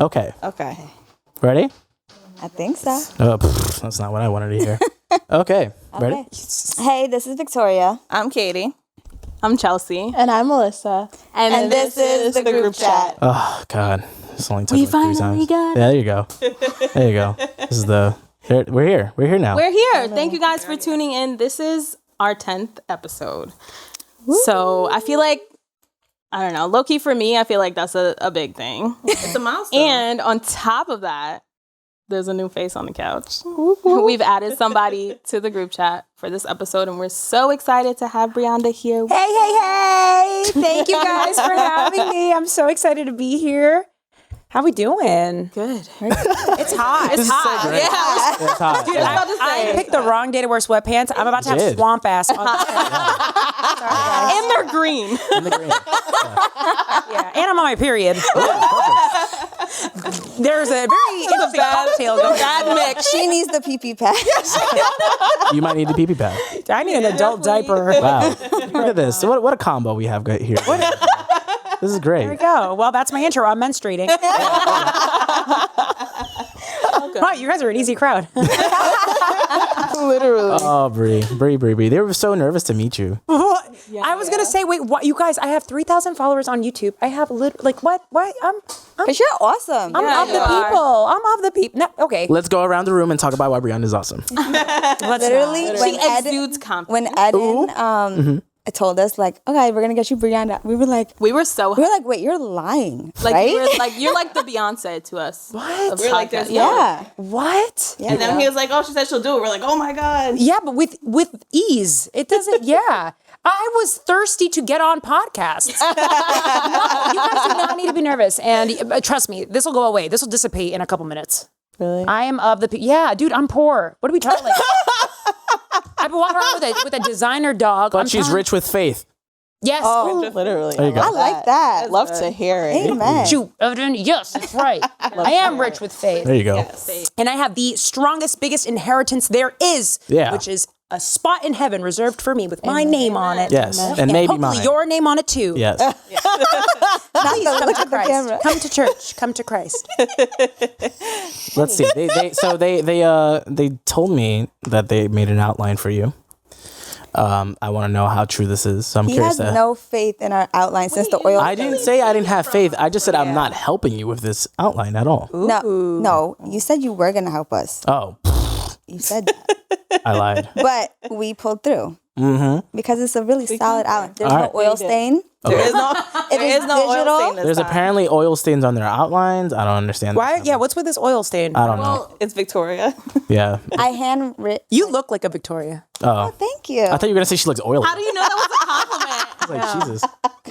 Okay. Okay. Ready? I think so. That's not what I wanted to hear. Okay. Ready? Okay. Hey, this is Victoria. I'm Katie. I'm Chelsea. And I'm Melissa. And this is the group chat. Oh, God. This only took We like 3 times. finally got Yeah, there you go. There you go. This is the... We're here. We're here now. We're here. Thank you guys for tuning in. This is our 10th episode. So I feel like, I don't know, low-key for me, I feel like that's a big thing. It's a milestone. And on top of that, there's a new face on the couch. We've added somebody to the group chat for this episode, and we're so excited to have Brianda here. Hey. Thank you guys for having me. I'm so excited to be here. How we doing? Good. It's hot. It's hot. Yeah. It's hot. Dude, Yeah. I picked the wrong day to wear sweatpants. I'm about to have did. swamp ass on. And they're green. In the green. Yeah, and I'm on my period. There's a very interesting cocktail going on. Bad mix. She needs the pee pad. You might need the pee pad. I need an adult diaper. Wow. Look at this. What a combo we have here. This is great. There we go. Well, that's my intro. I'm menstruating. Wow, you guys are an easy crowd. Literally. Oh, Bree. They were so nervous to meet you. I was gonna say, wait, what? You guys, I have 3,000 followers on YouTube. I have what? What? But you're awesome. I'm of the people. I'm of the people. No, okay. Let's go around the room and talk about why Brianda is awesome. Literally, She exudes confidence. when Eden told us, like, okay, we're gonna get you Brianda, we were like, wait, you're lying, Like, right? you're like the Beyonce to us. What? We're like, there's yeah. What? And then he was like, oh, she said she'll do it. We're like, oh my God. Yeah, but with ease. It doesn't. Yeah. I was thirsty to get on podcasts. No, you guys do not need to be nervous. And trust me, this will go away. This will dissipate in a couple minutes. Really? I am of the yeah, dude. I'm poor. What are we talking about? I've been walking around with a designer dog. But she's rich with faith. Yes. Oh, Literally. There you go. I like that. Love to hear it. Amen. Yes, that's right. I am rich with faith. There you go. And I have the strongest, biggest inheritance there is, which is a spot in heaven reserved for me with my name on it. Yes, and maybe hopefully mine. your name on it too. Yes. Please come look to at the Christ. camera. Come to church. Come to Christ. Let's see. They told me that they made an outline for you. I want to know how true this is. So I'm He curious. has no faith in our outline since the oil. I didn't say I didn't have faith. I just said I'm not helping you with this outline at all. No, you said you were gonna help us. Oh, You said that. I lied. But we pulled through. Because it's a really solid outline. There's All no right. oil stain. There is no, It is no digital. oil stain this There's time. apparently oil stains on their outlines. I don't understand. Why? Yeah, what's with this oil stain? I don't know. It's Victoria. Yeah. I handwritten. You look like a Victoria. Oh. Thank you. I thought you were gonna say she looks oily. How do you know that was a compliment? I was like, Jesus.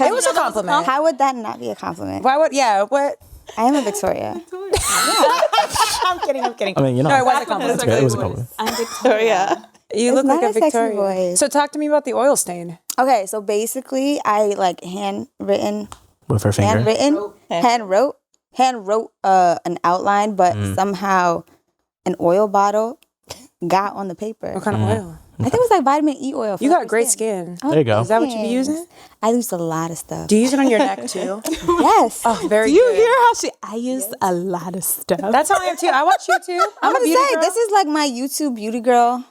It was a compliment. How would that not be a compliment? Why would? Yeah. What? I am a Victoria. I'm kidding. I mean, you know. No, it was a compliment. It's good. It was a compliment. I'm Victoria. You look not like a a sexy Victoria. voice. So talk to me about the oil stain. Okay, so basically, I like handwrote With her finger. an outline, but somehow an oil bottle got on the paper. What kind of oil? I think it was like vitamin E oil. You got great skin. There you go. Is that what you be using? I use a lot of stuff. Do you use it on your neck too? Yes. Oh, very Do you good. hear how I used a lot of stuff? That's how I am too. I watch you too. I'm a gonna beauty say girl. this is like my YouTube beauty girl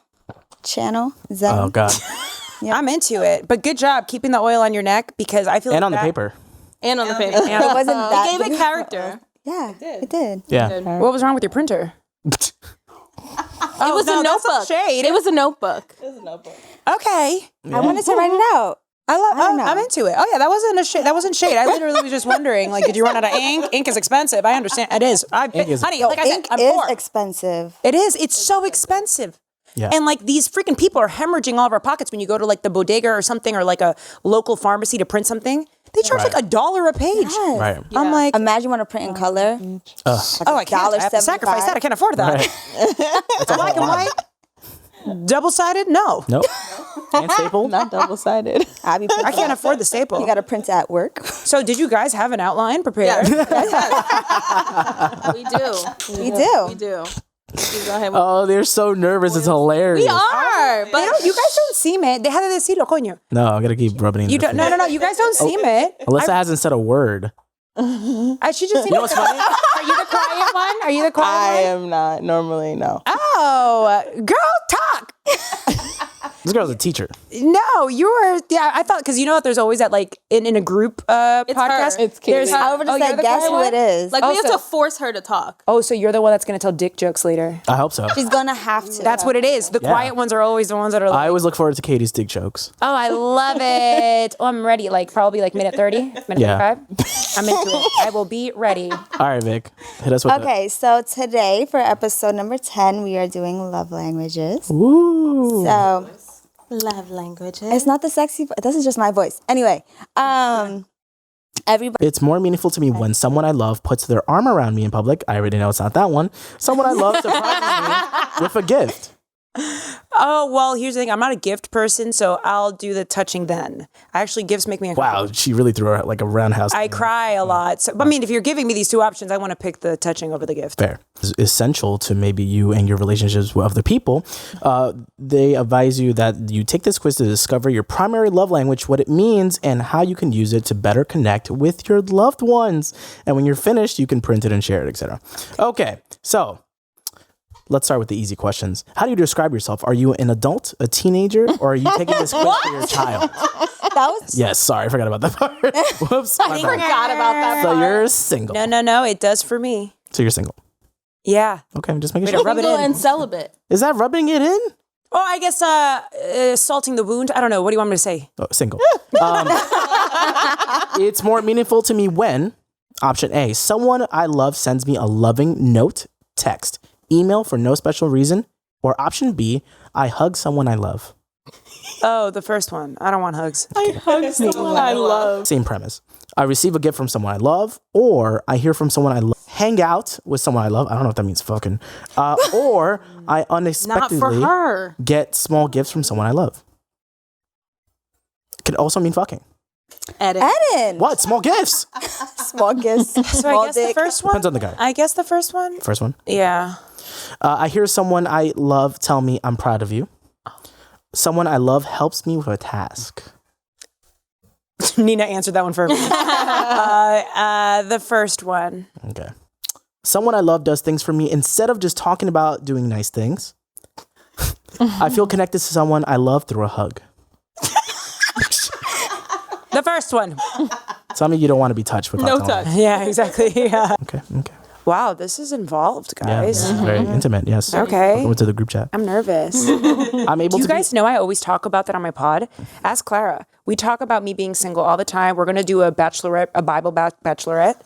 channel. Zen. Oh God. I'm into it. But good job keeping the oil on your neck because I feel And like on the that- paper. And on the paper. It wasn't that. It gave big it of a character. Yeah, it did. Yeah. What was wrong with your printer? It was no, a that's notebook. shade. It was a notebook. Okay. I wanted to write it out. I don't know. I'm into it. Oh yeah, that wasn't a shade. That wasn't shade. I literally was just wondering, like, did you run out of ink? Ink is expensive. I understand. It is. Ink is- Honey, like I said, Ink I'm is poor. expensive. It is. It's so expensive. Yeah. And like these freaking people are hemorrhaging all of our pockets when you go to like the bodega or something or like a local pharmacy to print something. They charge like $1 a page. Yes. Right. I'm like, Imagine you want to print in color. oh, I can't. I have to sacrifice that. I can't afford that. Right. Black and white, double-sided? No. Nope. And stapled. Not double-sided. I can't afford the staple. You got to print at work. So did you guys have an outline prepared? We do. We do. We do. You go ahead. Oh, they're so nervous. It's hilarious. We are, but You guys don't seem it. Deja de decirlo, coño. No, I gotta keep rubbing it in You the don't. No. You guys don't seem it. Alyssa hasn't said a word. She just. You know what's funny? Are you the quiet one? Are you the quiet I one? am not normally. No. Oh, girl, talk. This girl's a teacher. No, you were. Yeah, I thought because you know that there's always that like in a group podcast. her. It's Katie. There's I would oh, just you're say, the guess quiet who one? it is. Like we have so- to force her to talk. Oh, so you're the one that's gonna tell dick jokes later. I hope so. She's gonna have to. That's what it is. The quiet ones are always the ones that are like, I always look forward to Katie's dick jokes. oh, I love it. Oh, I'm ready. Like probably like minute 30, minute Yeah. 35. I'm into it. I will be ready. All right, Vic, hit us with Okay, so today for episode number 10, we are doing love languages. the... Ooh. So Love languages. it's not the sexy. This is just my voice. Anyway, everybody. It's more meaningful to me when someone I love puts their arm around me in public. I already know it's not that one. Someone I love surprises me with a gift. Oh, well, here's the thing. I'm not a gift person, so I'll do the touching then. Actually, gifts make me uncomfortable. Wow, she really threw her like a roundhouse. I cry a lot. So, but I mean, if you're giving me these two options, I want to pick the touching over the gift. Fair. It's essential to maybe you and your relationships with other people. They advise you that you take this quiz to discover your primary love language, what it means, and how you can use it to better connect with your loved ones. And when you're finished, you can print it and share it, etc. Okay, so let's start with the easy questions. How do you describe yourself? Are you an adult, a teenager, or are you taking this quiz for your child? That was Yes, sorry, I forgot about that part. Whoops. my bad. Forgot about that. So you're single. No, it does for me. So you're single. Yeah. Okay, I'm just making Way to sure. rub it Single in. and celibate. Is that rubbing it in? Oh, I guess salting the wound. I don't know. What do you want me to say? Oh, single. It's more meaningful to me when, option A, someone I love sends me a loving note, text, email for no special reason, or option B, I hug someone I love. Oh, the first one. I don't want hugs. I hug someone I love. Same premise. I receive a gift from someone I love, or I hear from someone I love. Hang out with someone I love. I don't know if that means fucking. Or I Not unexpectedly for her. get small gifts from someone I love. Could also mean fucking. Edit. Eden. What? Small gifts? Small gifts. So Small I guess the dick. first one. Depends on the guy. I guess the first one. First one. Yeah. I hear someone I love tell me I'm proud of you. Someone I love helps me with a task. Nina answered that one for me. The first one. Okay. Someone I love does things for me instead of just talking about doing nice things. I feel connected to someone I love through a hug. The first one. Tell me you don't want to be touched without No telling touch. me. Yeah, exactly. Yeah. Okay. Wow, this is involved, Yeah, guys. this is very intimate. Yes. Okay. Welcome to the group chat. I'm nervous. I'm able You to guys know I always talk about that on my pod. Ask Clara. We talk about me being single all the time. We're gonna do a bachelorette, a Bible bachelorette,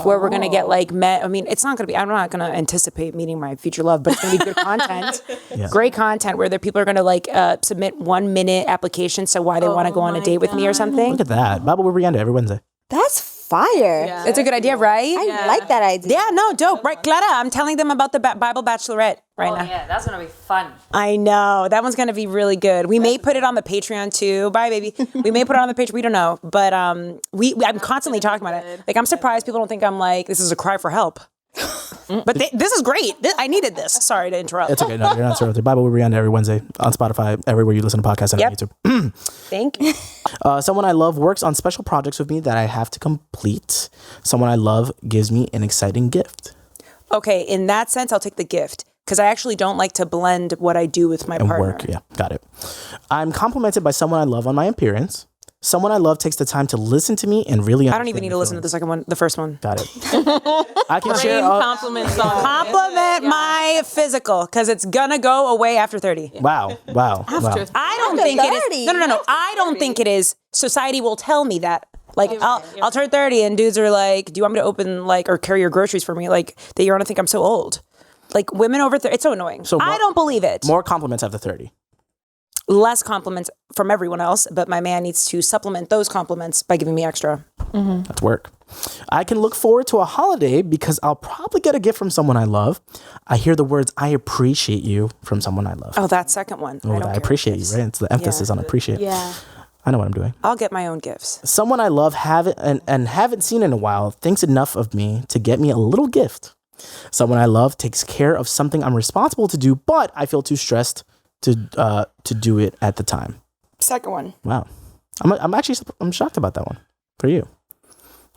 where we're gonna get like met. I mean, it's not gonna be. I'm not gonna anticipate meeting my future love, but it's gonna be good content, Yeah. great content where the people are gonna like submit 1 minute applications to why they want to go on a my date with me or something. Look at that. Bible with Brianda every Wednesday. That's fire. Yeah. It's a good idea, right? I like that idea. Yeah, no, dope. Right, Clara, I'm telling them about the Bible Bachelorette right now. Yeah, that's gonna be fun. I know. That one's going to be really good. We may put it on the Patreon too. Bye, baby. We may put it on the Patreon. We don't know. But I'm constantly talking about it. Like, I'm surprised people don't think I'm like, this is a cry for help. But this is great. I needed this. Sorry to interrupt. It's okay. No, you're not interrupted. Bible with Brianda every Wednesday on Spotify, everywhere you listen to podcasts and Yep. on YouTube. Thank you. Someone I love works on special projects with me that I have to complete. Someone I love gives me an exciting gift. Okay, in that sense, I'll take the gift. Because I actually don't like to blend what I do with my And partner. work. Yeah, got it. I'm complimented by someone I love on my appearance. Someone I love takes the time to listen to me and really I don't even need to listen to the second one, the first one. Got it. I can share. Rain compliments on Compliment my physical, because it's going to go away after 30. Wow. Wow. I don't After think it 30. is. No. I don't think it is. Society will tell me that. Like, I'll turn 30 and dudes are like, do you want me to open, like, or carry your groceries for me? Like, you're going to think I'm so old. Like, women over 30, it's so annoying. So I don't believe it. More compliments after 30. Less compliments from everyone else, but my man needs to supplement those compliments by giving me extra. That's work. I can look forward to a holiday because I'll probably get a gift from someone I love. I hear the words, I appreciate you from someone I love. Oh, that second one. Oh, don't I care. appreciate you, right? It's the emphasis on appreciate. Yeah. I know what I'm doing. I'll get my own gifts. Someone I love and haven't seen in a while thinks enough of me to get me a little gift. Someone I love takes care of something I'm responsible to do, but I feel too stressed to do it at the time. Second one. Wow. I'm shocked about that one for you.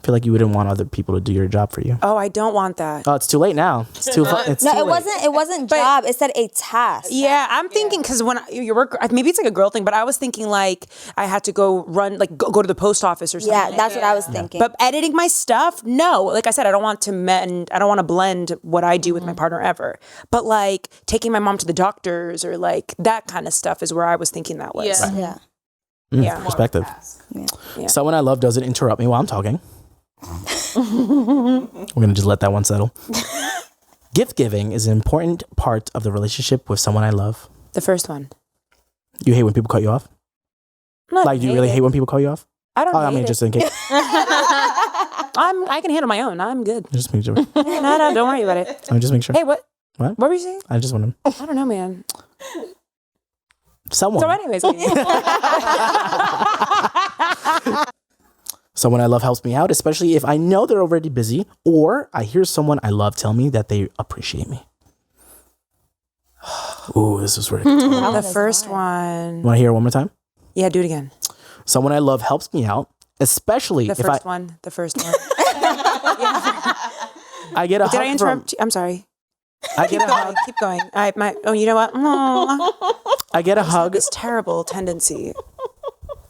I feel like you wouldn't want other people to do your job for you. Oh, I don't want that. Oh, it's too late now. It's too. It's No, too it late. wasn't. It wasn't job. It said a task. Yeah, I'm thinking because when you work, maybe it's like a girl thing, but I was thinking like I had to go run, like go to the post office or something. Yeah, that's what I was thinking. But editing my stuff, no. Like I said, I don't want to I don't want to blend what I do with my partner ever. But like taking my mom to the doctors or like that kind of stuff is where I was thinking that was. Yeah. Yeah. Yeah. Perspective. Yeah. Someone I love doesn't interrupt me while I'm talking. We're gonna just let that one settle. Gift giving is an important part of the relationship with someone I love. The first one. You hate when people cut you off? Not Like, do you really hate when people cut you off? I don't. Oh, I hate mean, it. just in case. I can handle my own. I'm good. Just make sure. No, don't worry about it. Just make sure. Hey, what? What? What were you saying? I just want to. I don't know, man. Someone. So, anyways, Someone I love helps me out, especially if I know they're already busy or I hear someone I love tell me that they appreciate me. Ooh, this is really good. the first one. Want to hear it one more time? Yeah, do it again. Someone I love helps me out, especially The if first one. The first one. I get a Did hug I interrupt you? I'm sorry. I get a hug. Keep going. You know what? I get a hug. This terrible tendency.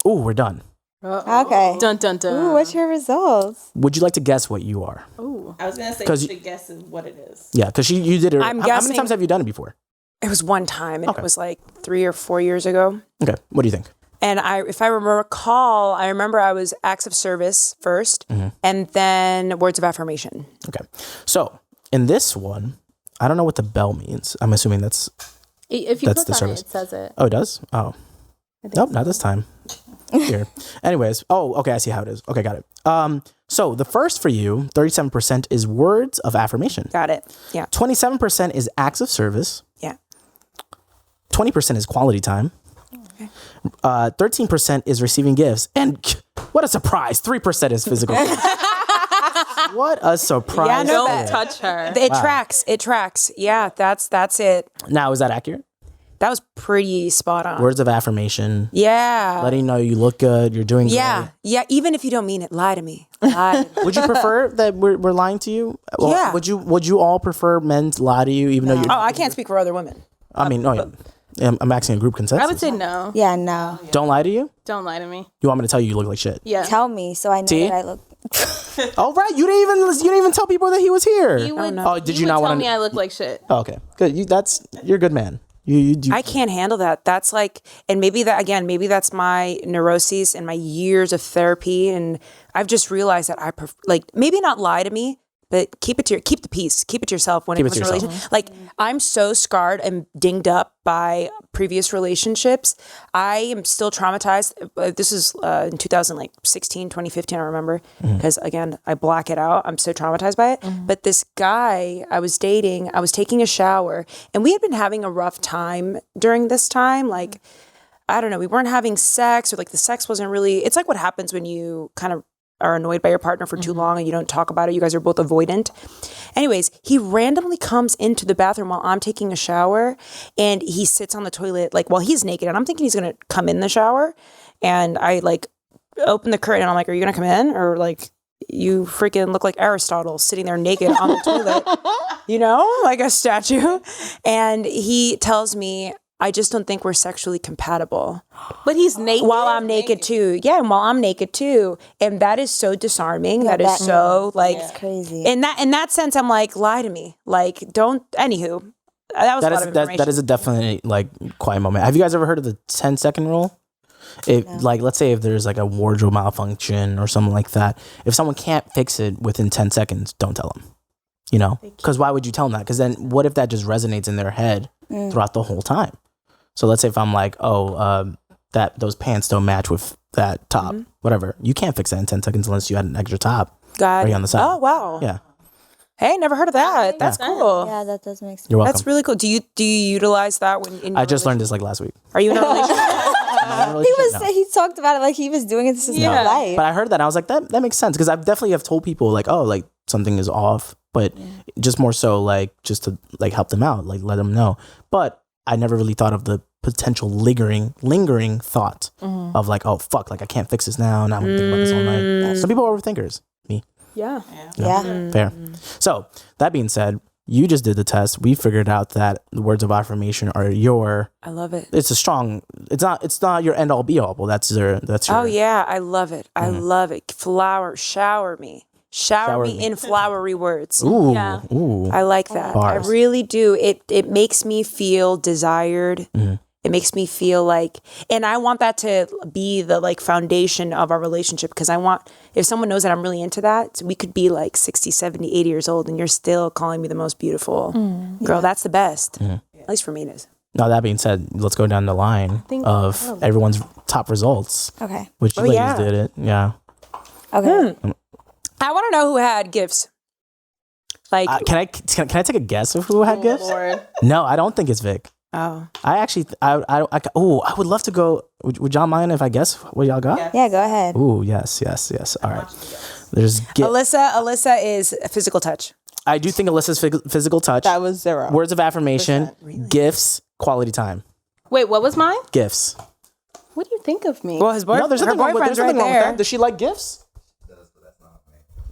Ooh, we're done. Okay. Dun dun dun. Ooh, what's your results? Would you like to guess what you are? I was gonna say 'Cause you should guess what it is. Yeah, because you did it. I'm how many guessing- times have you done it before? It was one time, and Okay. it was like 3 or 4 years ago. Okay, what do you think? And if I recall, I remember I was acts of service first, and then words of affirmation. Okay, so in this one, I don't know what the bell means. I'm assuming that's. If you That's click the on service. it, it says it. Oh, it does? Oh. Nope, not this time. Here. Anyways. Oh, okay. I see how it is. Okay, got it. So the first for you, 37% is words of affirmation. Got it. Yeah. 27% is acts of service. Yeah. 20% is quality time. 13% is receiving gifts. And what a surprise. 3% is physical gifts. What a surprise. Yeah, no, Don't touch her. It tracks. It tracks. Yeah, that's it. Now, is that accurate? That was pretty spot on. Words of affirmation. Yeah. Letting you know you look good, you're doing Yeah. great. Yeah. Even if you don't mean it, lie to me. Lie to me. Would you prefer that we're lying to you? Well, Yeah. Would you all prefer men to lie to you, even though you're? Oh, I can't speak for other women. I mean, no. I'm asking a group consensus. I would say no. Yeah, no. Don't lie to you. Don't lie to me. You want me to tell you look like shit? Yeah. Tell me so I know See? that I look. Oh right, you didn't even tell people that he was here. You would, Oh, did you would not tell want me to? I look like shit. Oh, okay, good. You're a good man. You I can't handle that. That's like, and maybe that's my neuroses and my years of therapy. And I've just realized that maybe not lie to me, but keep the peace. Keep it to yourself when Keep it it comes to to relationship. Like I'm so scarred and dinged up by previous relationships. I am still traumatized. This is in 2016, 2015, I remember. Because again, I black it out. I'm so traumatized by it. But this guy I was dating, I was taking a shower and we had been having a rough time during this time. Like, I don't know, we weren't having sex or like the sex wasn't really, it's like what happens when you kind of are annoyed by your partner for too long and you don't talk about it. You guys are both avoidant. Anyways, he randomly comes into the bathroom while I'm taking a shower and he sits on the toilet like while he's naked and I'm thinking he's going to come in the shower and I like open the curtain and I'm like, are you going to come in? Or like you freaking look like Aristotle sitting there naked on the toilet, you know, like a statue. And he tells me, I just don't think we're sexually compatible. But he's naked. While I'm naked too. Yeah, and while I'm naked too. And that is so disarming. That is so like It's crazy. in that sense, I'm like, lie to me. Like, don't anywho. That was a lot of information. that is a definitely like quiet moment. Have you guys ever heard of the 10-second rule? Like, let's say if there's like a wardrobe malfunction or something like that, if someone can't fix it within 10 seconds, don't tell them. You know, because why would you tell them that? Because then what if that just resonates in their head throughout the whole time? So let's say if I'm like, that those pants don't match with that top, whatever. You can't fix that in 10 seconds unless you had an extra top God. right on the side. Oh wow. Yeah, Hey, never heard of that. That's cool. Yeah, that does make sense. you're welcome. That's really cool. Do you utilize that when in I your just learned relationship? this like last week. Are you in a relationship? He talked about it like he was doing it his whole life. But I heard that and I was like, that makes sense because I definitely have told people like, oh, like something is off, but just more so like just to like help them out, like let them know. But I never really thought of the potential lingering thought of like, oh fuck, like I can't fix this now, and I'm gonna think about this all night. Some people are overthinkers. Me. Yeah. Yeah. Fair. So that being said, you just did the test. We figured out that the words of affirmation are I love it. it's a strong, it's not your end all be all. Well, that's your. Oh yeah, I love it. I love it. Shower me. Shower me in flowery words. Ooh. Yeah. Ooh. I like that. Bars. I really do. It makes me feel desired. It makes me feel like, and I want that to be the like foundation of our relationship, because I want, if someone knows that I'm really into that, we could be like 60, 70, 80 years old and you're still calling me the most beautiful girl. That's the best. At least for me it is. Now that being said, let's go down the line of everyone's top results. Okay. Which ladies yeah. did it. Yeah. Okay. I want to know who had gifts. Like, Can I take a guess of who had gifts? Lord. No, I don't think it's Vic. oh, I actually, I would love to go. Would y'all mind if I guess what y'all got? Yeah, go ahead. Ooh, yes. All right. There's Alyssa is a physical touch. I do think Alyssa's physical touch, That was 0. words of affirmation, gifts, quality time, Wait, what was mine? gifts. What do you think of me? Well, his No, there's her nothing wrong with, boyfriend's there's right nothing wrong with there. that. Does she like gifts?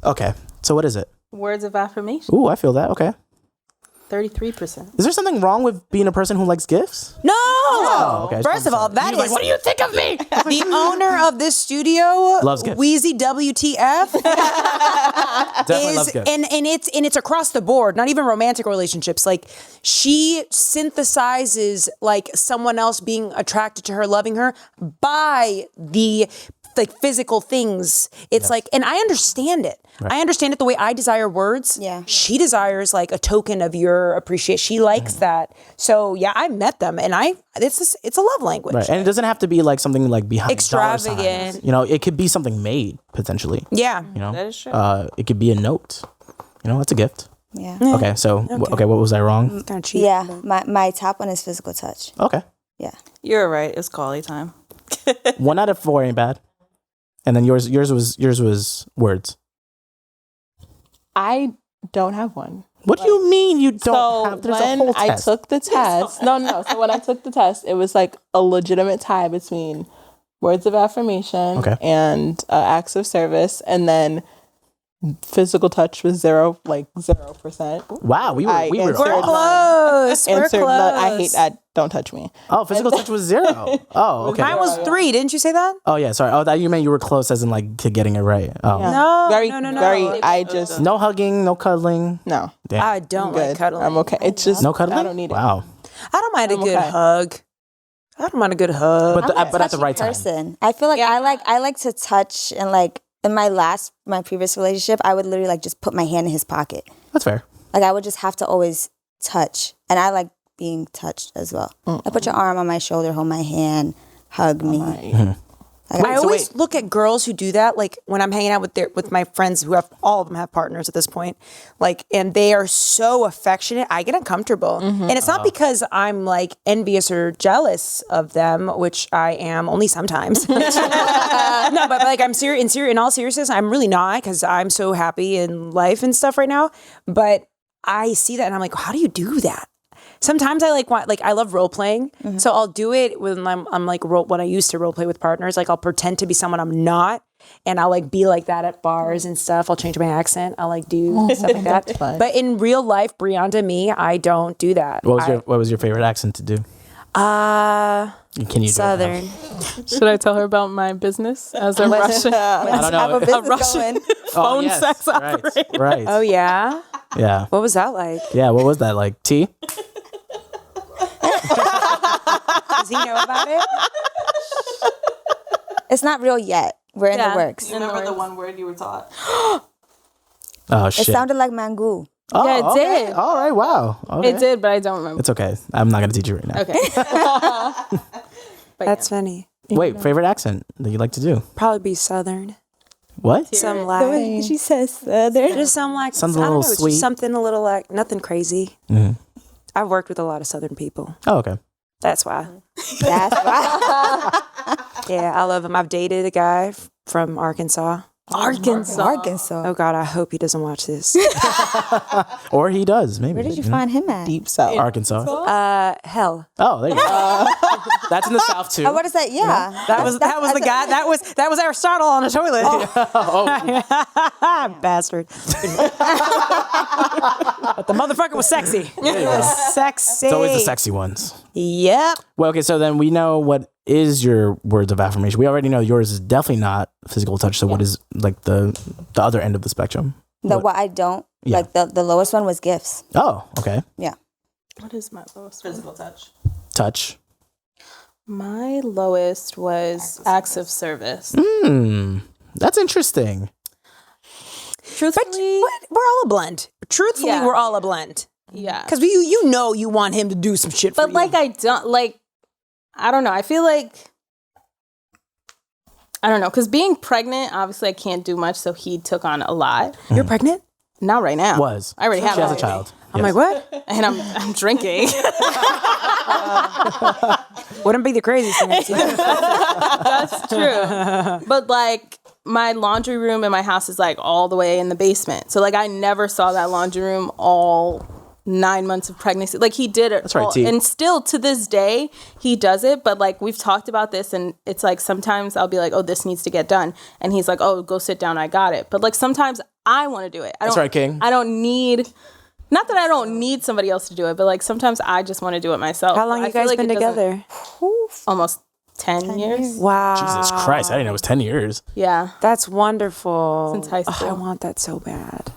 Okay, so what is it? Words of affirmation. Ooh, I feel that. Okay. 33%. Is there something wrong with being a person who likes gifts? No. okay, I just First of all, that is what do you think of me? the owner of this studio. Loves gifts. Wheezy WTF. Definitely loves gifts. and it's across the board, not even romantic relationships. Like, she synthesizes like someone else being attracted to her, loving her by the like physical things. It's like, and I understand it. Right. I understand it the way I desire words. Yeah. She desires like a token of your appreciation. She likes that. So yeah, I met them, and it's a love language. Right, and it doesn't have to be like something like behind dollar signs. Extravagant. You know, it could be something made potentially. Yeah. You know, That is true. it could be a note. You know, that's a gift. Yeah. Okay, so okay, what was I wrong? Kind of cheap. Yeah. My top one is physical touch. Okay, Yeah. You're right. It's quality time. 1 out of 4 ain't bad. And then yours was words. I don't have one. What do you mean you don't So have? There's a when whole I test. took the test, no. So when I took the test, it was like a legitimate tie between words of affirmation Okay. and acts of service, and then physical touch was 0%. Wow, we were I we were answered- We're close. We're Answered, close. I hate that. Don't touch me. Oh, physical touch was 0. Oh, okay. Mine was 3. Didn't you say that? Oh yeah, sorry. Oh, that you meant you were close as in like to getting it right. Oh, Yeah. No, very, no. very. I just no hugging, no cuddling. no. Damn. I don't like Good. cuddling. I'm okay. It's just No cuddling. I don't need it. Wow. I don't mind a I'm good okay. hug. I don't mind a good hug. But I'm a but at the touchy right time. person. I feel like I like to touch, and like in my previous relationship, I would literally like just put my hand in his pocket. That's fair. Like I would just have to always touch, and I like being touched as well. I put your arm on my shoulder, hold my hand, hug me. I always look at girls who do that, like when I'm hanging out with my friends who have, all of them have partners at this point, like, and they are so affectionate, I get uncomfortable. And it's not because I'm like envious or jealous of them, which I am only sometimes. No, but like I'm serious. In all seriousness, I'm really not, because I'm so happy in life and stuff right now. But I see that and I'm like, how do you do that? Sometimes I I love role playing, so I'll do it when I'm like when I used to role play with partners. Like I'll pretend to be someone I'm not, and I'll like be like that at bars and stuff. I'll change my accent. I'll like do stuff like that. But in real life, Brianda, me, I don't do that. What was your favorite accent to do? Can you do it now? Southern. Should I tell her about my business as a Russian I don't know. Have a business Russian going. phone yes, sex right, operator? right. Oh yeah. Yeah. What was that like? Yeah. What was that like? T? Does he know about it? It's not real yet. We're in the works. You remember the one word you were taught? Oh It shit. sounded like mango. Oh, Yeah, it okay. did. All right. Wow. Okay. It did, but I don't remember. It's okay. I'm not gonna teach you right now. Okay. That's funny. Wait. Favorite accent that you like to do? Probably be Southern. What? Some like She says Southern. just some like Sounds a I don't little know, it's just sweet. something a little like nothing crazy. Mhm. I've worked with a lot of Southern people. Oh, okay. That's why. That's why. Yeah, I love him. I've dated a guy from Arkansas. Arkansas. Oh God, I hope he doesn't watch this. Or he does, maybe. Where did you find him at? Deep South. Arkansas. Hell. Oh, there you go. That's in the South too. Oh, what is that? Yeah. That was the guy. That was Aristotle on the toilet. Bastard. But the motherfucker was sexy. Sexy. It's always the sexy ones. Yep. Well, okay, so then we know what is your words of affirmation. We already know yours is definitely not physical touch. So what is like the other end of the spectrum? What I don't like the lowest one was gifts. Oh, okay. Yeah. What is my lowest? Physical touch. Touch. My lowest was acts of service. That's interesting. Truthfully, We're all a blend. Truthfully, Yeah. we're all a blend. yeah. Because you know you want him to do some shit for But you. like I don't like. I don't know. I feel like I don't know because being pregnant, obviously, I can't do much. So he took on a lot. You're pregnant? Not right now. Was. I already have. She has a baby. child. I'm Yes. like, what? and I'm drinking. Wouldn't be the craziest thing I've seen. That's true. But like my laundry room in my house is like all the way in the basement. So like I never saw that laundry room all 9 months of pregnancy. Like he did it. That's right, all, T. and still to this day he does it. But like we've talked about this, and it's like sometimes I'll be like, oh, this needs to get done, and he's like, oh, go sit down, I got it. But like sometimes I want to do it. That's right, King. I don't need. Not that I don't need somebody else to do it, but like sometimes I just want to do it myself. How long I you feel guys like been it doesn't- together? Almost 10 years. Wow. Jesus Christ, I didn't know it was 10 years. Yeah. That's wonderful. Since high school. I want that so bad.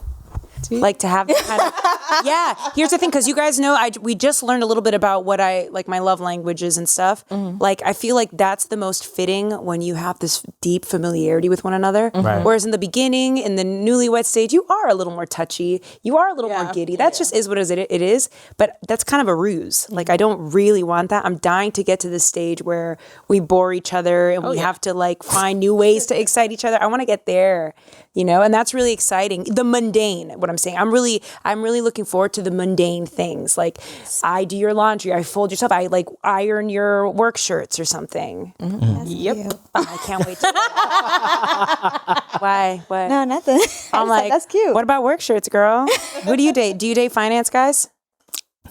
Like to have that kind of, yeah. Here's the thing, because you guys know, we just learned a little bit about what I like, my love languages and stuff. Like I feel like that's the most fitting when you have this deep familiarity with one another. Right. Whereas in the beginning, in the newlywed stage, you are a little more touchy. You are a little more giddy. That just is what it is. But that's kind of a ruse. Like I don't really want that. I'm dying to get to this stage where we bore each other and we have to like find new ways to excite each other. I want to get there. You know, and that's really exciting. The mundane, what I'm saying. I'm really looking forward to the mundane things. Like I do your laundry, I fold your stuff, I like iron your work shirts or something. Yep. I can't wait to Why? What? No, nothing. I'm like, that's cute. What about work shirts, girl? Who do you date? Do you date finance guys?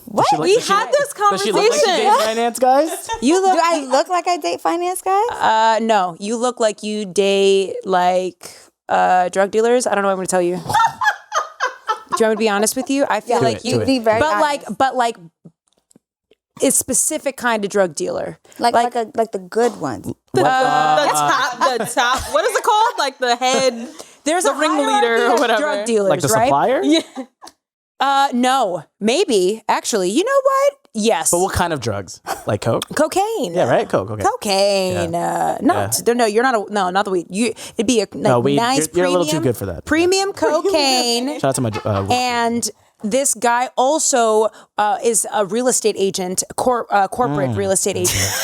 What? We had this Does she look like she conversation. dates finance guys? You look Do I look like I date finance guys? no, you look like you date like drug dealers. I don't know what I'm going to tell you. Do you want me to be honest with you? I feel Yeah. like Do you it. Be very honest. but like a specific kind of drug dealer. like the good ones. The top. What is it called? Like the head. There's The a ringleader hierarchy or of whatever. drug dealers, Like the right? supplier? Yeah. No, maybe actually. You know what? Yes. But what kind of drugs? Like coke? Cocaine. Yeah, right? Coke, okay. Cocaine. No, you're not. No, not the weed. It'd be a weed. nice. You're a little premium- too good for that. Premium cocaine. Shout out to my And this guy also is a real estate agent, corporate real estate agent.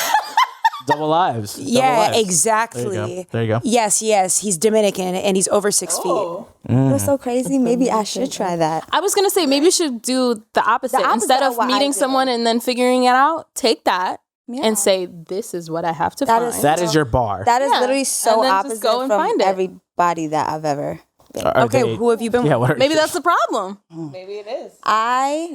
double lives. Double Yeah, lives. exactly. There you go. Yes. He's Dominican and he's over 6 feet. That's so crazy. Maybe I should try that. I was gonna say maybe you should do the opposite. Instead of of what I meeting do. someone and then figuring it out, take that Yeah. and say, this is what I have to That find. is- That is your bar. That is Yeah. literally so And then just opposite go and from find it. everybody that I've ever been. Okay, who have you been Yeah, with? what are Maybe that's the problem. Maybe it is.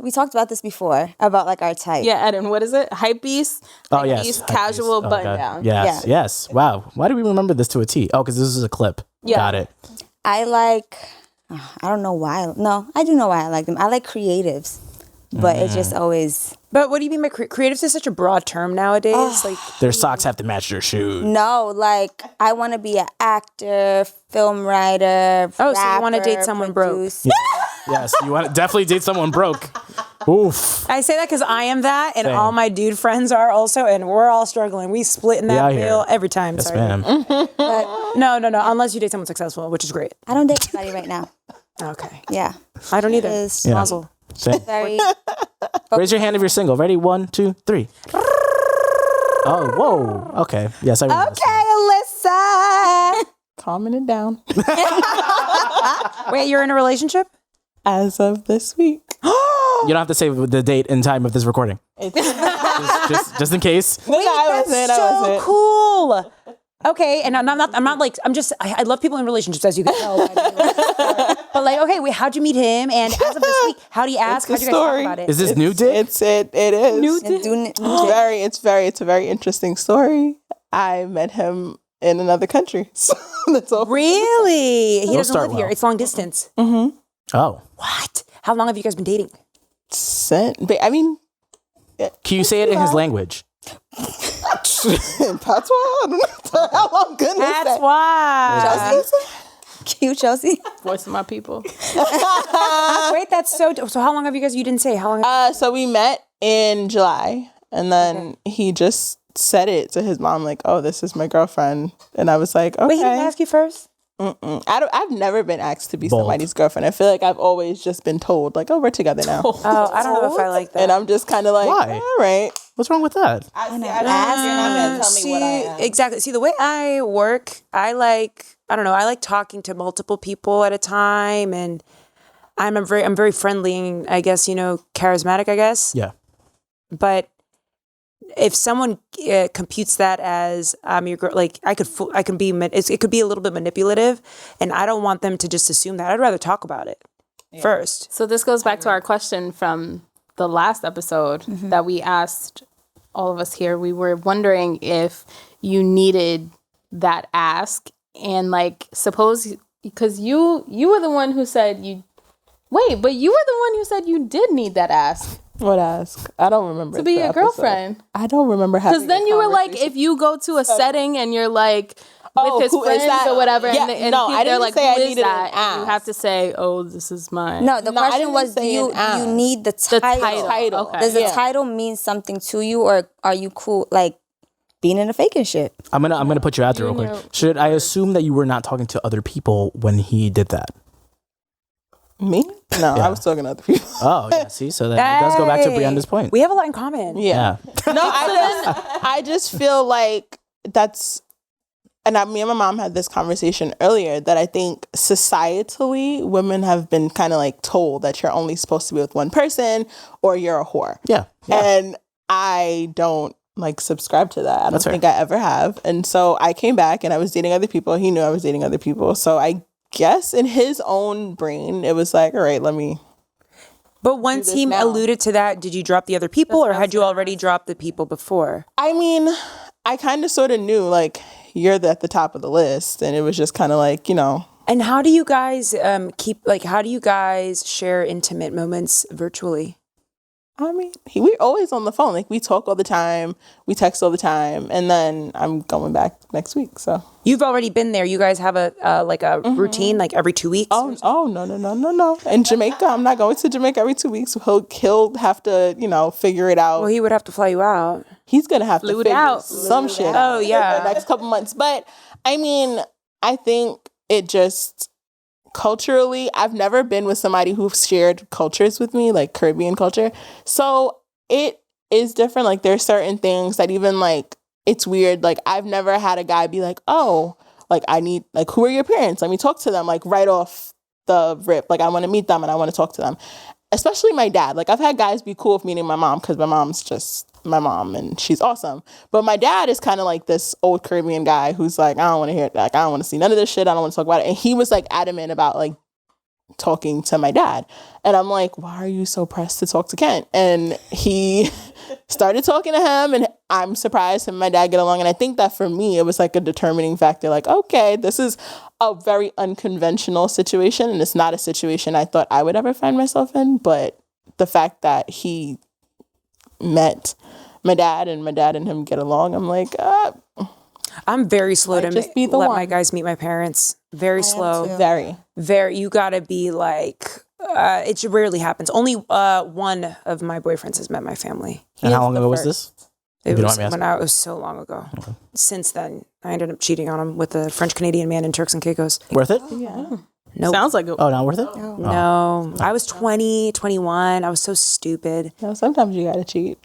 We talked about this before about like our type. Yeah, Eden, what is it? Hype beast? Oh, Hype yes. beast, Hype casual beast. Oh, button God. down. Yes, Yeah. yes. Wow. Why do we remember this to a T? Oh, because this is a clip. Yeah. Got it. I like. I don't know why. No, I do know why I like them. I like creatives, but it's just always But what do you mean by creatives is such a broad term nowadays? Like Their socks have to match their shoes. no. Like I want to be an actor, film writer. Oh, so you wanna rapper, date someone broke. producer. Yes, you want to definitely date someone broke. Oof. I say that because I am that, and Same. all my dude friends are also, and we're all struggling. We split in Yeah, that I hear. bill every time. Yes, Sorry. ma'am. No. Unless you date someone successful, which is great. I don't date anybody right now. Okay. Yeah, I don't either. Is Yeah. Mazel. Same. very. Raise your hand if you're single. Ready? 1, 2, 3. Oh, whoa. Okay. Yes, I remember this one. Alyssa. Calming it down. Wait, you're in a relationship? As of this week. You don't have to say the date and time of this recording. It's Just in case. I wasn't. So cool. Okay, and I'm not like, I love people in relationships, as you can tell. But like, okay, wait, how'd you meet him? And as of this week, how do you ask? How do you guys talk about it? Is this new dick? It is. New dick. It's a very interesting story. I met him in another country. So that's all. Really? He doesn't start live here. well. It's long distance. Oh. What? How long have you guys been dating? I mean, Can you say it in his language? Patois? I don't know how long goodness That's that. why. Cute, Chelsea. Voice of my people. Wait, that's so. So how long have you guys? You didn't say how long. So we met in July, and then he just said it to his mom, like, "Oh, this is my girlfriend," and I was like, "Okay." Wait, he didn't ask you first. I've never been asked to be somebody's girlfriend. I feel like I've always just been told, like, "Oh, we're together now," Oh, I don't know if I like that. and I'm just kind of like, Why? "All right." What's wrong with that? You're not gonna tell me what I am. Exactly. See, the way I work, I don't know, I like talking to multiple people at a time, and I'm very friendly and I guess, charismatic, I guess. Yeah. But if someone computes that as your girl, like it could be a little bit manipulative, and I don't want them to just assume that. I'd rather talk about it first. So this goes back to our question from the last episode that we asked all of us here. We were wondering if you needed that ask, and like, suppose, because you were the one who said you did need that ask What ask? I don't remember. to be the your episode. girlfriend. I don't remember having. Because then you were like, if you go to a setting and you're like with his who is friends that? or whatever, Yeah, and no, I they're didn't like, say I who is needed an that? And you ask. have to say, oh, this is mine. No, the No, I question didn't was, say you an ask. need the The title? title. Okay. Does the Yeah. title mean something to you, or are you cool like being in a fake and shit? I'm gonna put you out there real quick. Should I assume that you were not talking to other people when he did that? Me? No, Yeah. I was talking to other people. Oh, yeah. See, so then it does go back to Brianda's point. We have a lot in common. Yeah. No, I just feel like that's, and me and my mom had this conversation earlier, that I think societally women have been kind of like told that you're only supposed to be with one person or you're a whore. Yeah. And I don't like subscribe to that. I don't That's fair. think I ever have. And so I came back and I was dating other people. He knew I was dating other people. So I guess in his own brain, it was like, all right, let me. But once he now. alluded to that, did you drop the other people, or had you already dropped the people before? I mean, I kind of sort of knew, like, you're at the top of the list. And it was just kind of like, And how do you guys how do you guys share intimate moments virtually? I mean, we're always on the phone. Like, we talk all the time. We text all the time. And then I'm going back next week, so. You've already been there. You guys have a routine, like every 2 weeks? Oh, no. In Jamaica, I'm not going to Jamaica every 2 weeks. He'll have to, figure it out. Well, he would have to fly you out. He's going to have to Flew it figure out. some shit Oh, out yeah. the next couple months. But, I mean, I think it just, culturally, I've never been with somebody who's shared cultures with me, like Caribbean culture. So it is different. Like, there's certain things that even, like, it's weird. Like, I've never had a guy be like, oh, like, I need, like, who are your parents? Let me talk to them, like, right off the rip. Like, I want to meet them and I want to talk to them. Especially my dad. Like, I've had guys be cool with meeting my mom because my mom's just my mom and she's awesome. But my dad is kind of like this old Caribbean guy who's like, I don't want to hear it. Like, I don't want to see none of this shit. I don't want to talk about it. And he was like adamant about like talking to my dad. And I'm like, why are you so pressed to talk to Kent? And he started talking to him, and I'm surprised him and my dad get along. And I think that for me, it was like a determining factor. Like, okay, this is a very unconventional situation, and it's not a situation I thought I would ever find myself in. But the fact that he met my dad and him get along, I'm like, I'm very slow to just be the let one. my guys meet my parents. Very slow. very. You gotta be like, it rarely happens. Only one of my boyfriends has met my family. And how long ago was this? It you don't was mind me when it was so long ago. Okay. Since then, I ended up cheating on him with a French Canadian man in Turks and Caicos. Worth it? Nope. Sounds like it. Oh, not worth it? No. I was 20, 21. I was so stupid. No, sometimes you gotta cheat.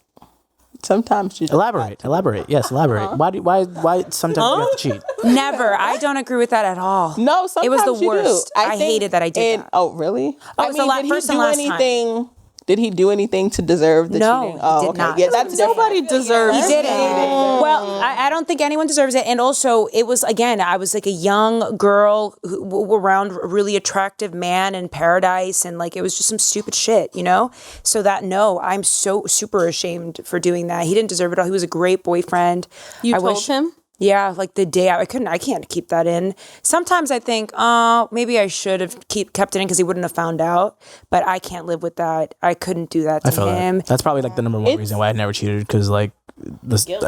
Sometimes you Elaborate. Yes, elaborate. Why sometimes you have to cheat? Never. I don't agree with that at all. No, sometimes it was the you worst. do. I think hated that I did that. Oh, really? Oh, it was the did he first and do last anything? Did he do anything to deserve the No, cheating? he Oh, did okay. not. Yeah, that's Nobody deserves He didn't. cheating. Well, I don't think anyone deserves it. And also, it was, again, I was like a young girl around a really attractive man in paradise. And like, it was just some stupid shit, you know? So that, no, I'm so super ashamed for doing that. He didn't deserve it all. He was a great boyfriend. You told him? Yeah, like the day I can't keep that in. Sometimes I think, oh, maybe I should have kept it in because he wouldn't have found out. But I can't live with that. I couldn't do that to I feel him. that's probably like the number one reason why I never cheated, because like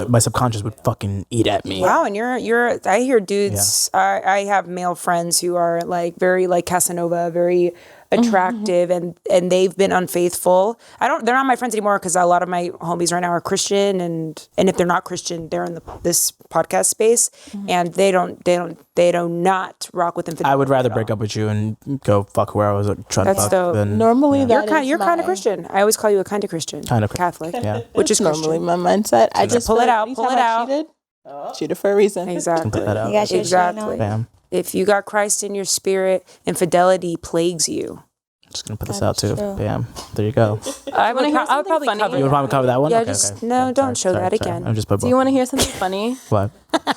my subconscious would fucking eat at me. Wow, and you're I hear dudes. I have male friends who are like very like Casanova, very attractive, and they've been unfaithful. They're not my friends anymore because a lot of my homies right now are Christian, and if they're not Christian, they're in this podcast space, and they do not rock with infidelity. I would rather break up with you and go fuck where I was trying to That's fuck dope. than normally You're kind of Christian. I always call you a kind of Christian. Kind of Catholic. Yeah. Which is normally Christian. my mindset. I just Pull feel it like out, anytime pull it I out. cheated for a reason. Exactly. put that out. You got your Exactly. shit on. Bam. If you got Christ in your spirit, infidelity plagues you. Just gonna put this out too. Bam. There you go. I would hear I would something probably funny? cover You would that. probably cover that one? Yeah, Okay, just okay. no, Yeah, don't show sorry, that sorry. again. I'm just Do you want to hear something funny? What?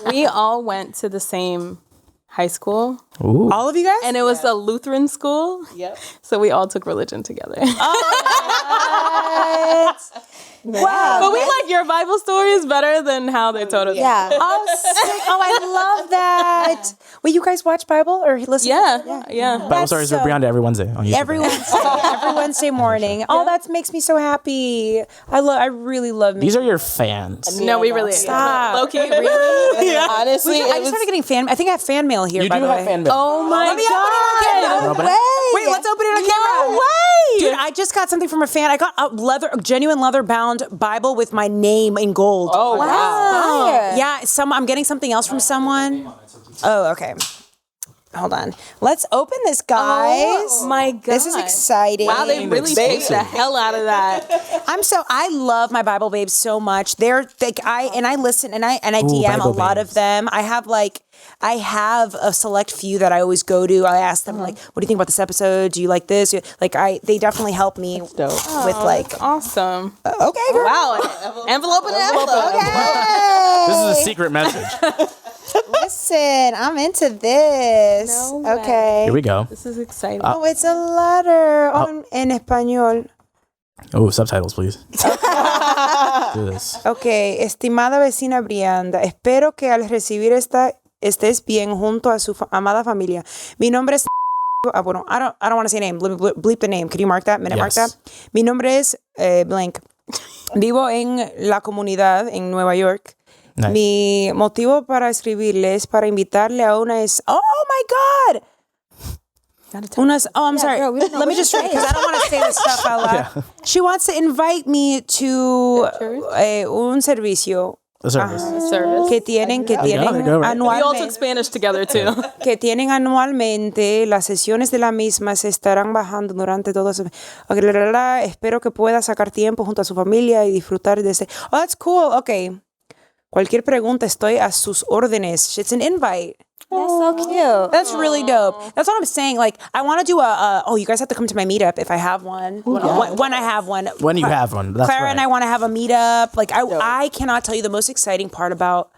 We all went to the same high school, Ooh. All of you guys? and it was a Lutheran school. Yep. So we all took religion together. Wow. But we like your Bible stories better than how they told us. Yeah. Oh, sick. Oh, I love that. Wait, you guys watch Bible or listen? Yeah. Bible stories with Brianda every Wednesday on YouTube. Every Wednesday morning. Oh, that makes me so happy. I really love me. These are your fans. No, we really Stop. low key. Really? Yeah. Honestly, I just started getting fan. I think I have fan mail here. You by do the have way. fan mail. Oh my Let me open it on camera. Open it? Wait, let's open it on camera. No way. Dude, I just got something from a fan. I got a genuine leather-bound Bible with my name in gold. oh wow. Fire. Yeah, I'm getting something else from someone. Oh, okay. Hold on. Let's open this, guys. Oh my god. This is exciting. Wow, they really taped the hell out of that. I love my Bible babes so much. They're like I listen and I DM a Bible lot babes. of them. I have a select few that I always go to. I ask them like, what do you think about this episode? Do you like this? Like they definitely help me with like Awesome. okay, girl. Wow. Envelope and envelope. Okay. This is a secret message. Listen, I'm into this. No way. Okay. Here we go. This is exciting. Oh, it's a letter en español. Oh, subtitles, please. Do this. Ok, estimada vecina Brianda, espero que al recibir esta estés bien junto a su amada familia. Mi nombre es... bueno, I don't want to say name. Let me bleep the name. Can you mark that? Minute mark Yes. that? Mi nombre es blank. Vivo en la comunidad en Nueva York. Nice. Mi motivo para escribirle es para invitarle a una es... Oh my God! I'm sorry. girl, we don't know Let me what just to read because I don't want to say this stuff out loud. She wants to invite me to un servicio The service. Service. que tienen there you go, right? We all took anualmente. Spanish together too. Que tienen anualmente, las sesiones de la misma se estarán bajando durante todo ese... Okay, espero que pueda sacar tiempo junto a su familia y disfrutar de ese... Oh, that's cool. Okay. Cualquier pregunta, estoy a sus órdenes. It's an invite. That's so cute. That's really dope. That's what I'm saying. Like, I want to do you guys have to come to my meetup if I have one. When I have one. When you have one. That's Clara right. and I want to have a meetup. Like, I cannot tell you the most exciting part about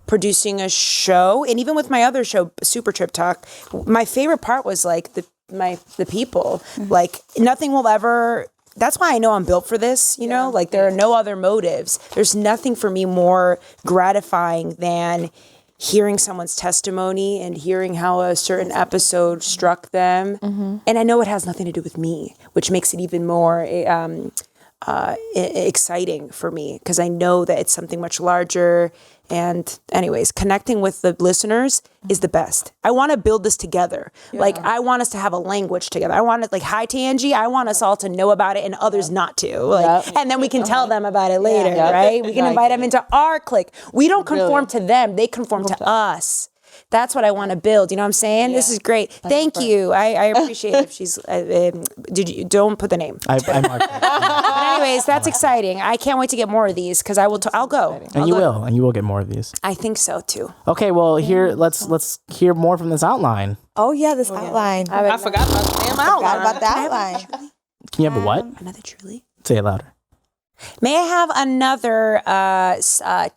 producing a show, and even with my other show, Super Trip Talk, my favorite part was like the people. Like, nothing will ever... That's why I know I'm built for this, you know? Like, there are no other motives. There's nothing for me more gratifying than hearing someone's testimony and hearing how a certain episode struck them. And I know it has nothing to do with me, which makes it even more exciting for me because I know that it's something much larger. And anyways, connecting with the listeners is the best. I want to build this together. Like, I want us to have a language together. I want it like, hi, Tangie. I want us all to know about it and others not to. Like, and then we can tell them about it later, right? We can invite them into our clique. We don't conform to them. They conform to us. That's what I want to build. You know what I'm saying? This is great. Thank you. I appreciate it if she's, don't put the name. I marked it. But anyways, that's exciting. I can't wait to get more of these because I'll go. And you will. And you will get more of these. I think so too. Okay, well, let's hear more from this outline. Oh yeah, this outline. I forgot about the damn outline. Forgot about the outline. Can you have a what? Another truly. Say it louder. May I have another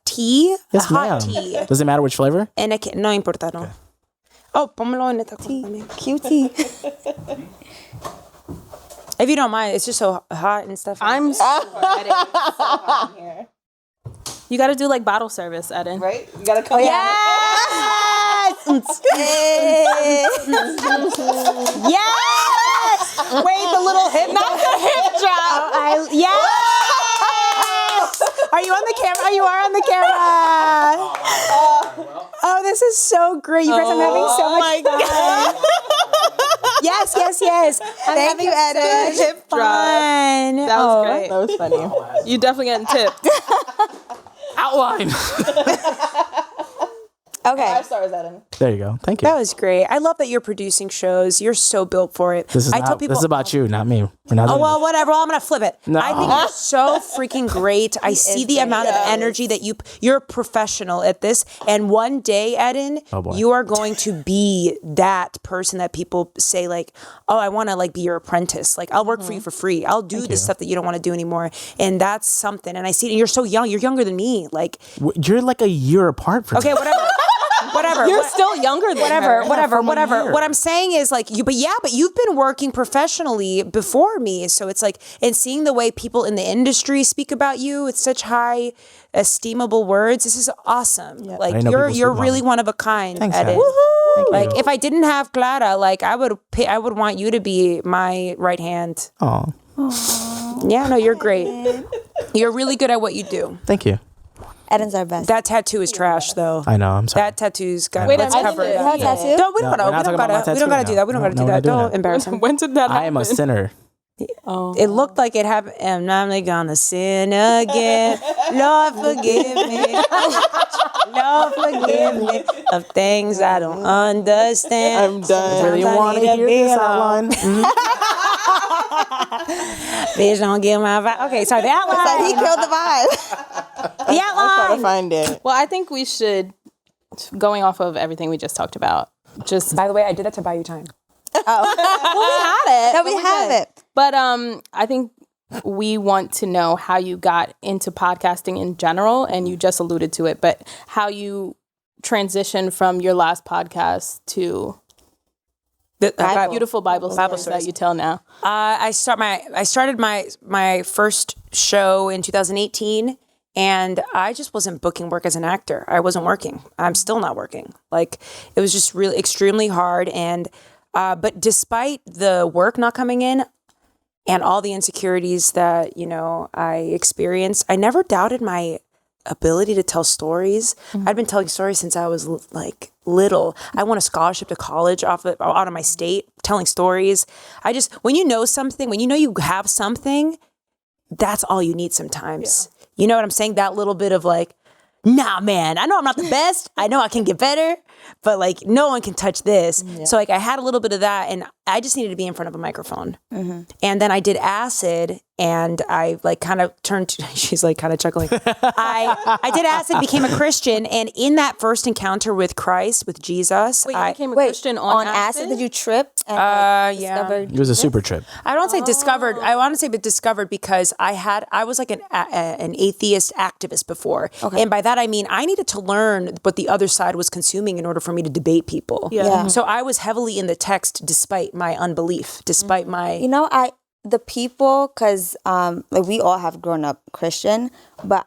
tea? Yes, a hot ma'am. tea. Does it matter which flavor? No importa, no. Oh, pómelo en esta cosa también. Cutie. If you don't mind, it's just so hot and stuff. I'm sweating so hot in here. You got to do like bottle service, Eden. Right? You gotta come. Yes! Yes! Wait, the little hip, not the hip drop. Yes! Are you on the camera? You are on the camera. Oh, this is so great. You guys, I'm having so much fun. Yes. Thank you, Eden. Hip drop. Fun. That was great. That was funny. You definitely getting tipped. Outline. Okay. 5 stars, Eden. There you go. Thank you. That was great. I love that you're producing shows. You're so built for it. This is I tell people, this is about you, not me. We're not oh, doing well, whatever. Well, I'm going to flip it. No. I think you're so freaking great. I see the amount of energy that you're a professional at this. And one day, Eden, Oh, boy. you are going to be that person that people say like, oh, I want to like be your apprentice. Like I'll work for you for free. I'll do the stuff that you don't want to do anymore. And that's something. And I see it. And you're so young. You're younger than me. Like, You're like a year apart from okay, me. whatever. You're still younger than her. Whatever. year. What I'm saying is like but you've been working professionally before me. So it's like, and seeing the way people in the industry speak about you with such high esteemable words, this is awesome. I Like know people you're speak really about one of a kind. Thanks, Eden. Ed. Thank Like you. if I didn't have Clara, like I would want you to be my right hand. Aw, Yeah, no, you're great. You're really good at what you do. thank you. Eden's our best. That tattoo is trash though. I know. I'm sorry. That tattoo's got. Wait, let's I cover did it. it. up. Tattoo? No, we No, don't we're not talking about my gotta. We don't gotta tattoo do that. We don't now. gotta do No, we're that. not doing Don't that. embarrass him. When did that happen? I am a sinner. It looked like it happened. And I'm like gonna sin again. Lord, forgive me. Lord, forgive me of things I don't understand. I'm done. Really Sometimes I want to need hear be this alone. outline? Bitch, don't give my vibe. Okay, sorry. The He outline. killed the vibe. The I'll try to outline. find it. Well, I think we should, going off of everything we just talked about, just By the way, I did that to buy you time. we had it. No, we have it. But I think we want to know how you got into podcasting in general, and you just alluded to it, but how you transitioned from your last podcast to beautiful Bible stories that you tell now. I started my first show in 2018, and I just wasn't booking work as an actor. I wasn't working. I'm still not working. Like it was just really extremely hard. And but despite the work not coming in and all the insecurities that I experienced, I never doubted my ability to tell stories. I'd been telling stories since I was like little. I won a scholarship to college out of my state, telling stories. When you know something, when you know you have something, that's all you need sometimes. Yeah. You know what I'm saying? That little bit of like, nah, man, I know I'm not the best. I know I can get better, but like no one can touch this. Yeah. So like I had a little bit of that, and I just needed to be in front of a microphone. Mm-hmm. And then I did acid, and I like kind of turned to, she's like kind of chuckling. I did acid, became a Christian, and in that first encounter with Christ, with Jesus, Wait, you became a Christian on acid? Did you trip? And discovered? It was a super trip. I don't say discovered. I want to say but discovered because I was like an atheist activist before. Okay. And by that I mean I needed to learn what the other side was consuming in order for me to debate people. Yeah. So I was heavily in the text despite my unbelief, despite my the people, because like we all have grown up Christian, but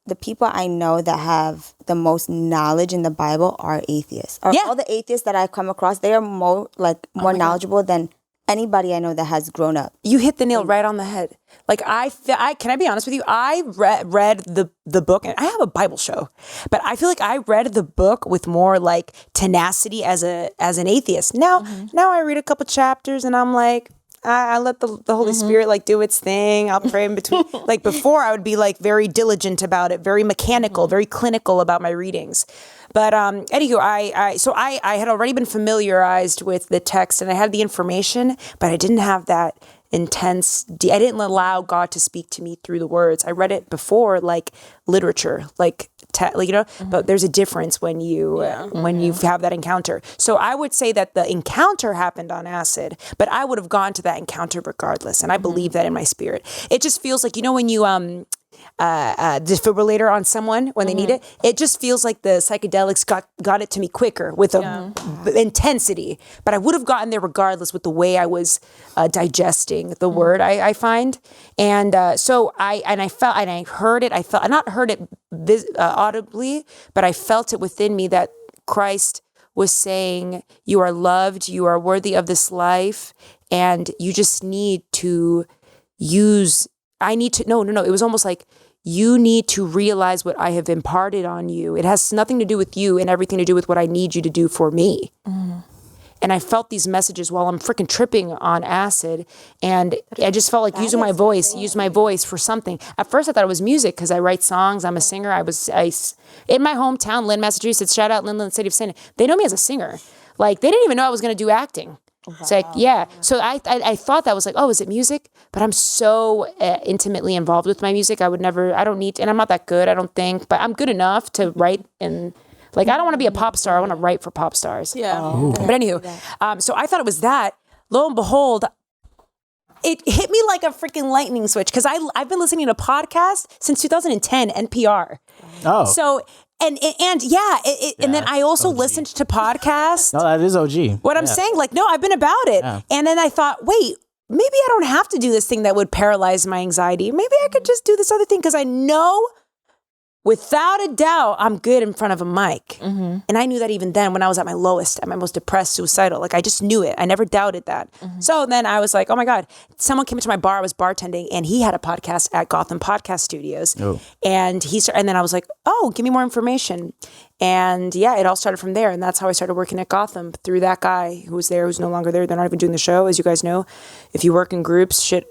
the people I know that have the most knowledge in the Bible are atheists. All the atheists that I've come across, they are more knowledgeable than anybody I know that has grown up. You hit the nail right on the head. Like can I be honest with you? I read the book, and I have a Bible show, but I feel like I read the book with more like tenacity as an atheist. Now I read a couple chapters, and I'm like, I let the Holy Spirit like do its thing. I'll pray in between. Like before, I would be like very diligent about it, very mechanical, very clinical about my readings. But anywho, I had already been familiarized with the text, and I had the information, but I didn't have that intense. I didn't allow God to speak to me through the words. I read it before like literature, like but there's a difference when you have that encounter. So I would say that the encounter happened on acid, but I would have gone to that encounter regardless. And I believe that in my spirit. It just feels like, when you defibrillator on someone when they need it just feels like the psychedelics got it to me quicker with intensity, but I would have gotten there regardless with the way I was digesting the word, I find. And so I heard it. I felt, I not heard it audibly, but I felt it within me that Christ was saying, you are loved, you are worthy of this life, and you just need to use, it was almost like, you need to realize what I have imparted on you. It has nothing to do with you and everything to do with what I need you to do for me. And I felt these messages while I'm freaking tripping on acid. And I just felt like use my voice for something. At first I thought it was music because I write songs. I'm a singer. I in my hometown, Lynn, Massachusetts, shout out Lynn, City of Sin. They know me as a singer. Like they didn't even know I was going to do acting. Wow. It's like, yeah. So I thought that was like, oh, is it music? But I'm so intimately involved with my music. I don't need, and I'm not that good, I don't think, but I'm good enough to write and I don't want to be a pop star. I want to write for pop stars. Yeah. But anywho, so I thought it was that. Lo and behold, it hit me like a freaking lightning switch because I've been listening to podcasts since 2010, NPR. Oh. So, and then I also listened to podcasts. No, that is OG. What I'm saying, I've been about it. Yeah. And then I thought, wait, maybe I don't have to do this thing that would paralyze my anxiety. Maybe I could just do this other thing because I know without a doubt I'm good in front of a mic. And I knew that even then when I was at my lowest, at my most depressed, suicidal. I just knew it. I never doubted that. So then I was like, oh my God, someone came into my bar, I was bartending, and he had a podcast at Gotham Podcast Studios. Oh. And then I was like, oh, give me more information. And yeah, it all started from there. And that's how I started working at Gotham, through that guy who was there, who's no longer there. They're not even doing the show. As you guys know, if you work in groups, shit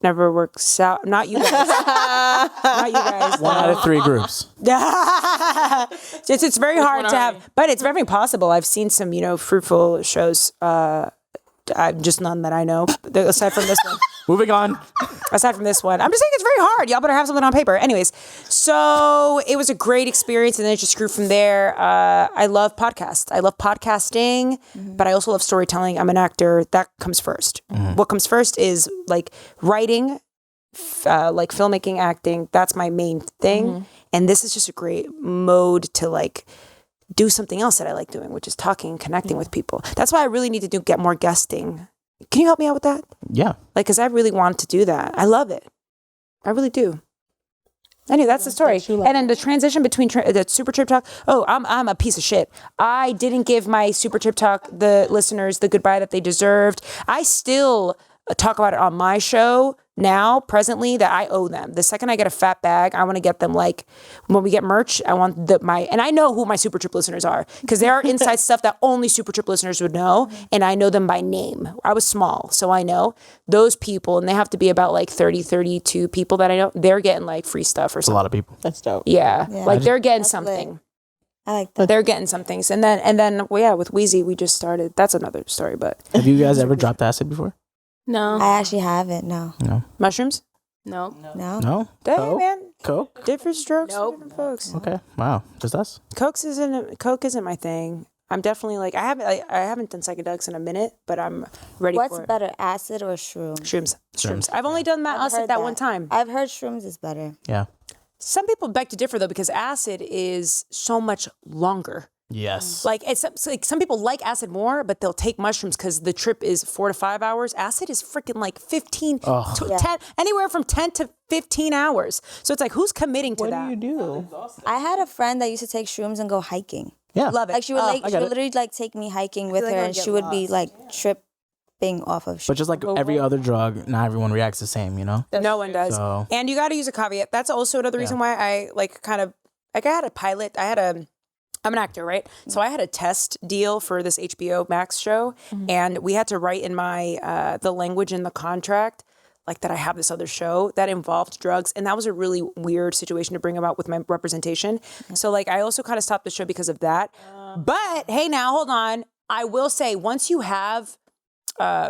never works out. Not you guys. Not you guys. 1 out of 3 groups. It's very hard to have, but it's very possible. I've seen some, fruitful shows. Just none that I know, aside from this one. Moving on. Aside from this one. I'm just saying it's very hard. Y'all better have something on paper. Anyways, so it was a great experience, and then it just grew from there. I love podcasts. I love podcasting, but I also love storytelling. I'm an actor. That comes first. What comes first is writing, filmmaking, acting. That's my main thing. And this is just a great mode to do something else that I like doing, which is talking and connecting with people. That's why I really need to get more guesting. Can you help me out with that? Yeah. Because I really want to do that. I love it. I really do. Anyway, that's the story. And then the transition between the Super Trip Talk. Oh, I'm a piece of shit. I didn't give my Super Trip Talk, the listeners, the goodbye that they deserved. I still talk about it on my show now, presently, that I owe them. The second I get a fat bag, I want to get them when we get merch, I want and I know who my Super Trip listeners are, because there are inside stuff that only Super Trip listeners would know, and I know them by name. I was small, so I know those people, and they have to be about 32 people that I know. They're getting free stuff or something. That's a lot of people. That's dope. Yeah. They're getting something. Lit. I like that. They're getting some things. And then with Wheezy, we just started. That's another story, but. Have you guys ever dropped acid before? No. I actually haven't. No. Mushrooms? No. No? Dang, Coke? man. Coke? Different strokes for Nope. different folks. Okay. Wow. Just us? Coke isn't my thing. I'm definitely I haven't done psychedelics in a minute, but I'm ready for it. What's better, acid or shrooms? Shrooms. I've only done acid that one time. I've heard shrooms is better. Yeah. Some people beg to differ though, because acid is so much longer. Yes. It's some people like acid more, but they'll take mushrooms because the trip is 4 to 5 hours. Acid is freaking 15 to 10, anywhere from 10 to 15 hours. So it's who's committing to that? What do you do? I had a friend that used to take shrooms and go hiking. Yeah. Love it. She would literally take me hiking with her, and she would be tripping off of. But just like every other drug, not everyone reacts the same, No one does. So. And you got to use a caveat. That's also another reason why I I had a pilot. I'm an actor, right? So I had a test deal for this HBO Max show, and we had to write in my the language in the contract that I have this other show that involved drugs, and that was a really weird situation to bring about with my representation. So I also kind of stopped the show because of that. But hey, now hold on. I will say, once you have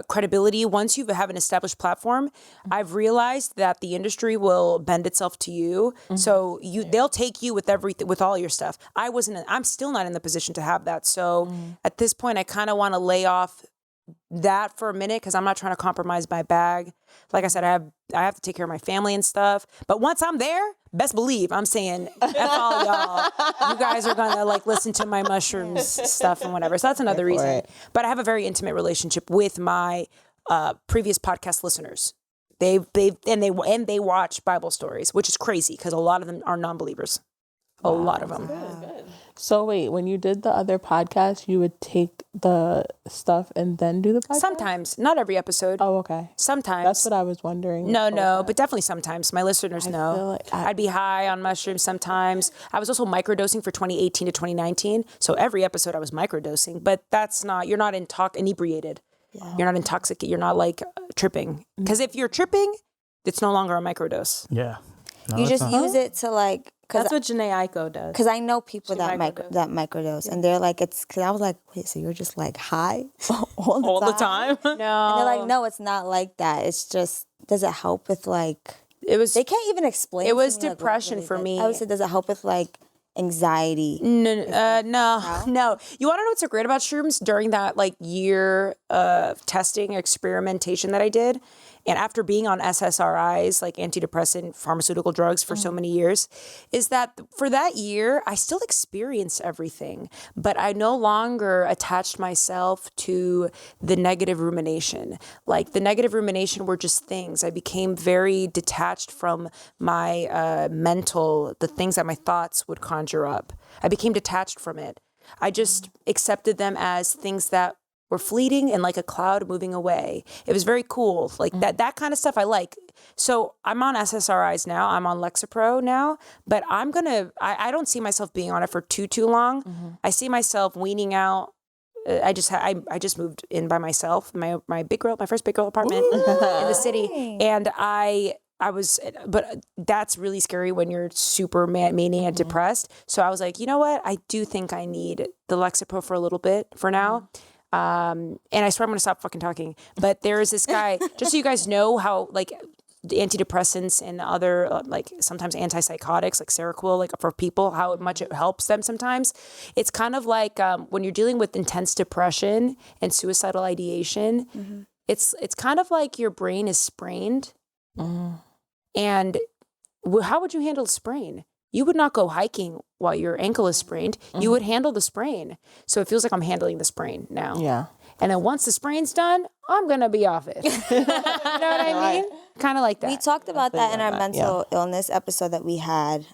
credibility, once you have an established platform, I've realized that the industry will bend itself to you. So they'll take you with everything, with all your stuff. I'm still not in the position to have that. So at this point, I kind of want to lay off that for a minute because I'm not trying to compromise my bag. Like I said, I have to take care of my family and stuff. But once I'm there, best believe I'm saying F all y'all. You guys are gonna like listen to my mushrooms stuff and whatever. So that's another reason. But I have a very intimate relationship with my previous podcast listeners. They watch Bible stories, which is crazy because a lot of them are non-believers. A lot of them. Good. So wait, when you did the other podcast, you would take the stuff and then do the podcast? Sometimes, not every episode. Oh, okay. Sometimes. That's what I was wondering. No, but definitely sometimes. My listeners know. Like I'd be high on mushrooms sometimes. I was also microdosing for 2018 to 2019. So every episode I was microdosing, but you're not inebriated. Yeah. You're not intoxicated. You're not like tripping. Because if you're tripping, it's no longer a microdose. Yeah. No, You just use it to like... That's what Janae Aiko does. Because I know people that microdose, and they're like, it's because I was like, wait, so you're just like high all the time? No, and they're like, no, it's not like that. It's just, does it help with like? They can't even explain. It was to me, depression like, for me. I would say, does it help with like anxiety? No. You want to know what's so great about shrooms? During that like year of testing, experimentation that I did, and after being on SSRIs, like antidepressant pharmaceutical drugs for so many years, is that for that year, I still experienced everything, but I no longer attached myself to the negative rumination. Like the negative rumination were just things. I became very detached from my the things that my thoughts would conjure up. I became detached from it. I just accepted them as things that were fleeting and like a cloud moving away. It was very cool. Like that kind of stuff I like. So I'm on SSRIs now. I'm on Lexapro now, but I don't see myself being on it for too long. I see myself weaning out. I just moved in by myself, my first big girl apartment in the city. And but that's really scary when you're super mania and depressed. So I was like, you know what? I do think I need the Lexapro for a little bit for now. And I swear I'm going to stop fucking talking. But there is this guy, just so you guys know how like antidepressants and other like sometimes antipsychotics like Seroquel, like for people, how much it helps them sometimes. It's kind of like when you're dealing with intense depression and suicidal ideation, it's kind of like your brain is sprained. And how would you handle sprain? You would not go hiking while your ankle is sprained. You would handle the sprain. So it feels like I'm handling the sprain now. Yeah. And then once the sprain's done, I'm going to be off it. You know what I mean? Kind of like that. We talked about that in our mental illness episode that we had.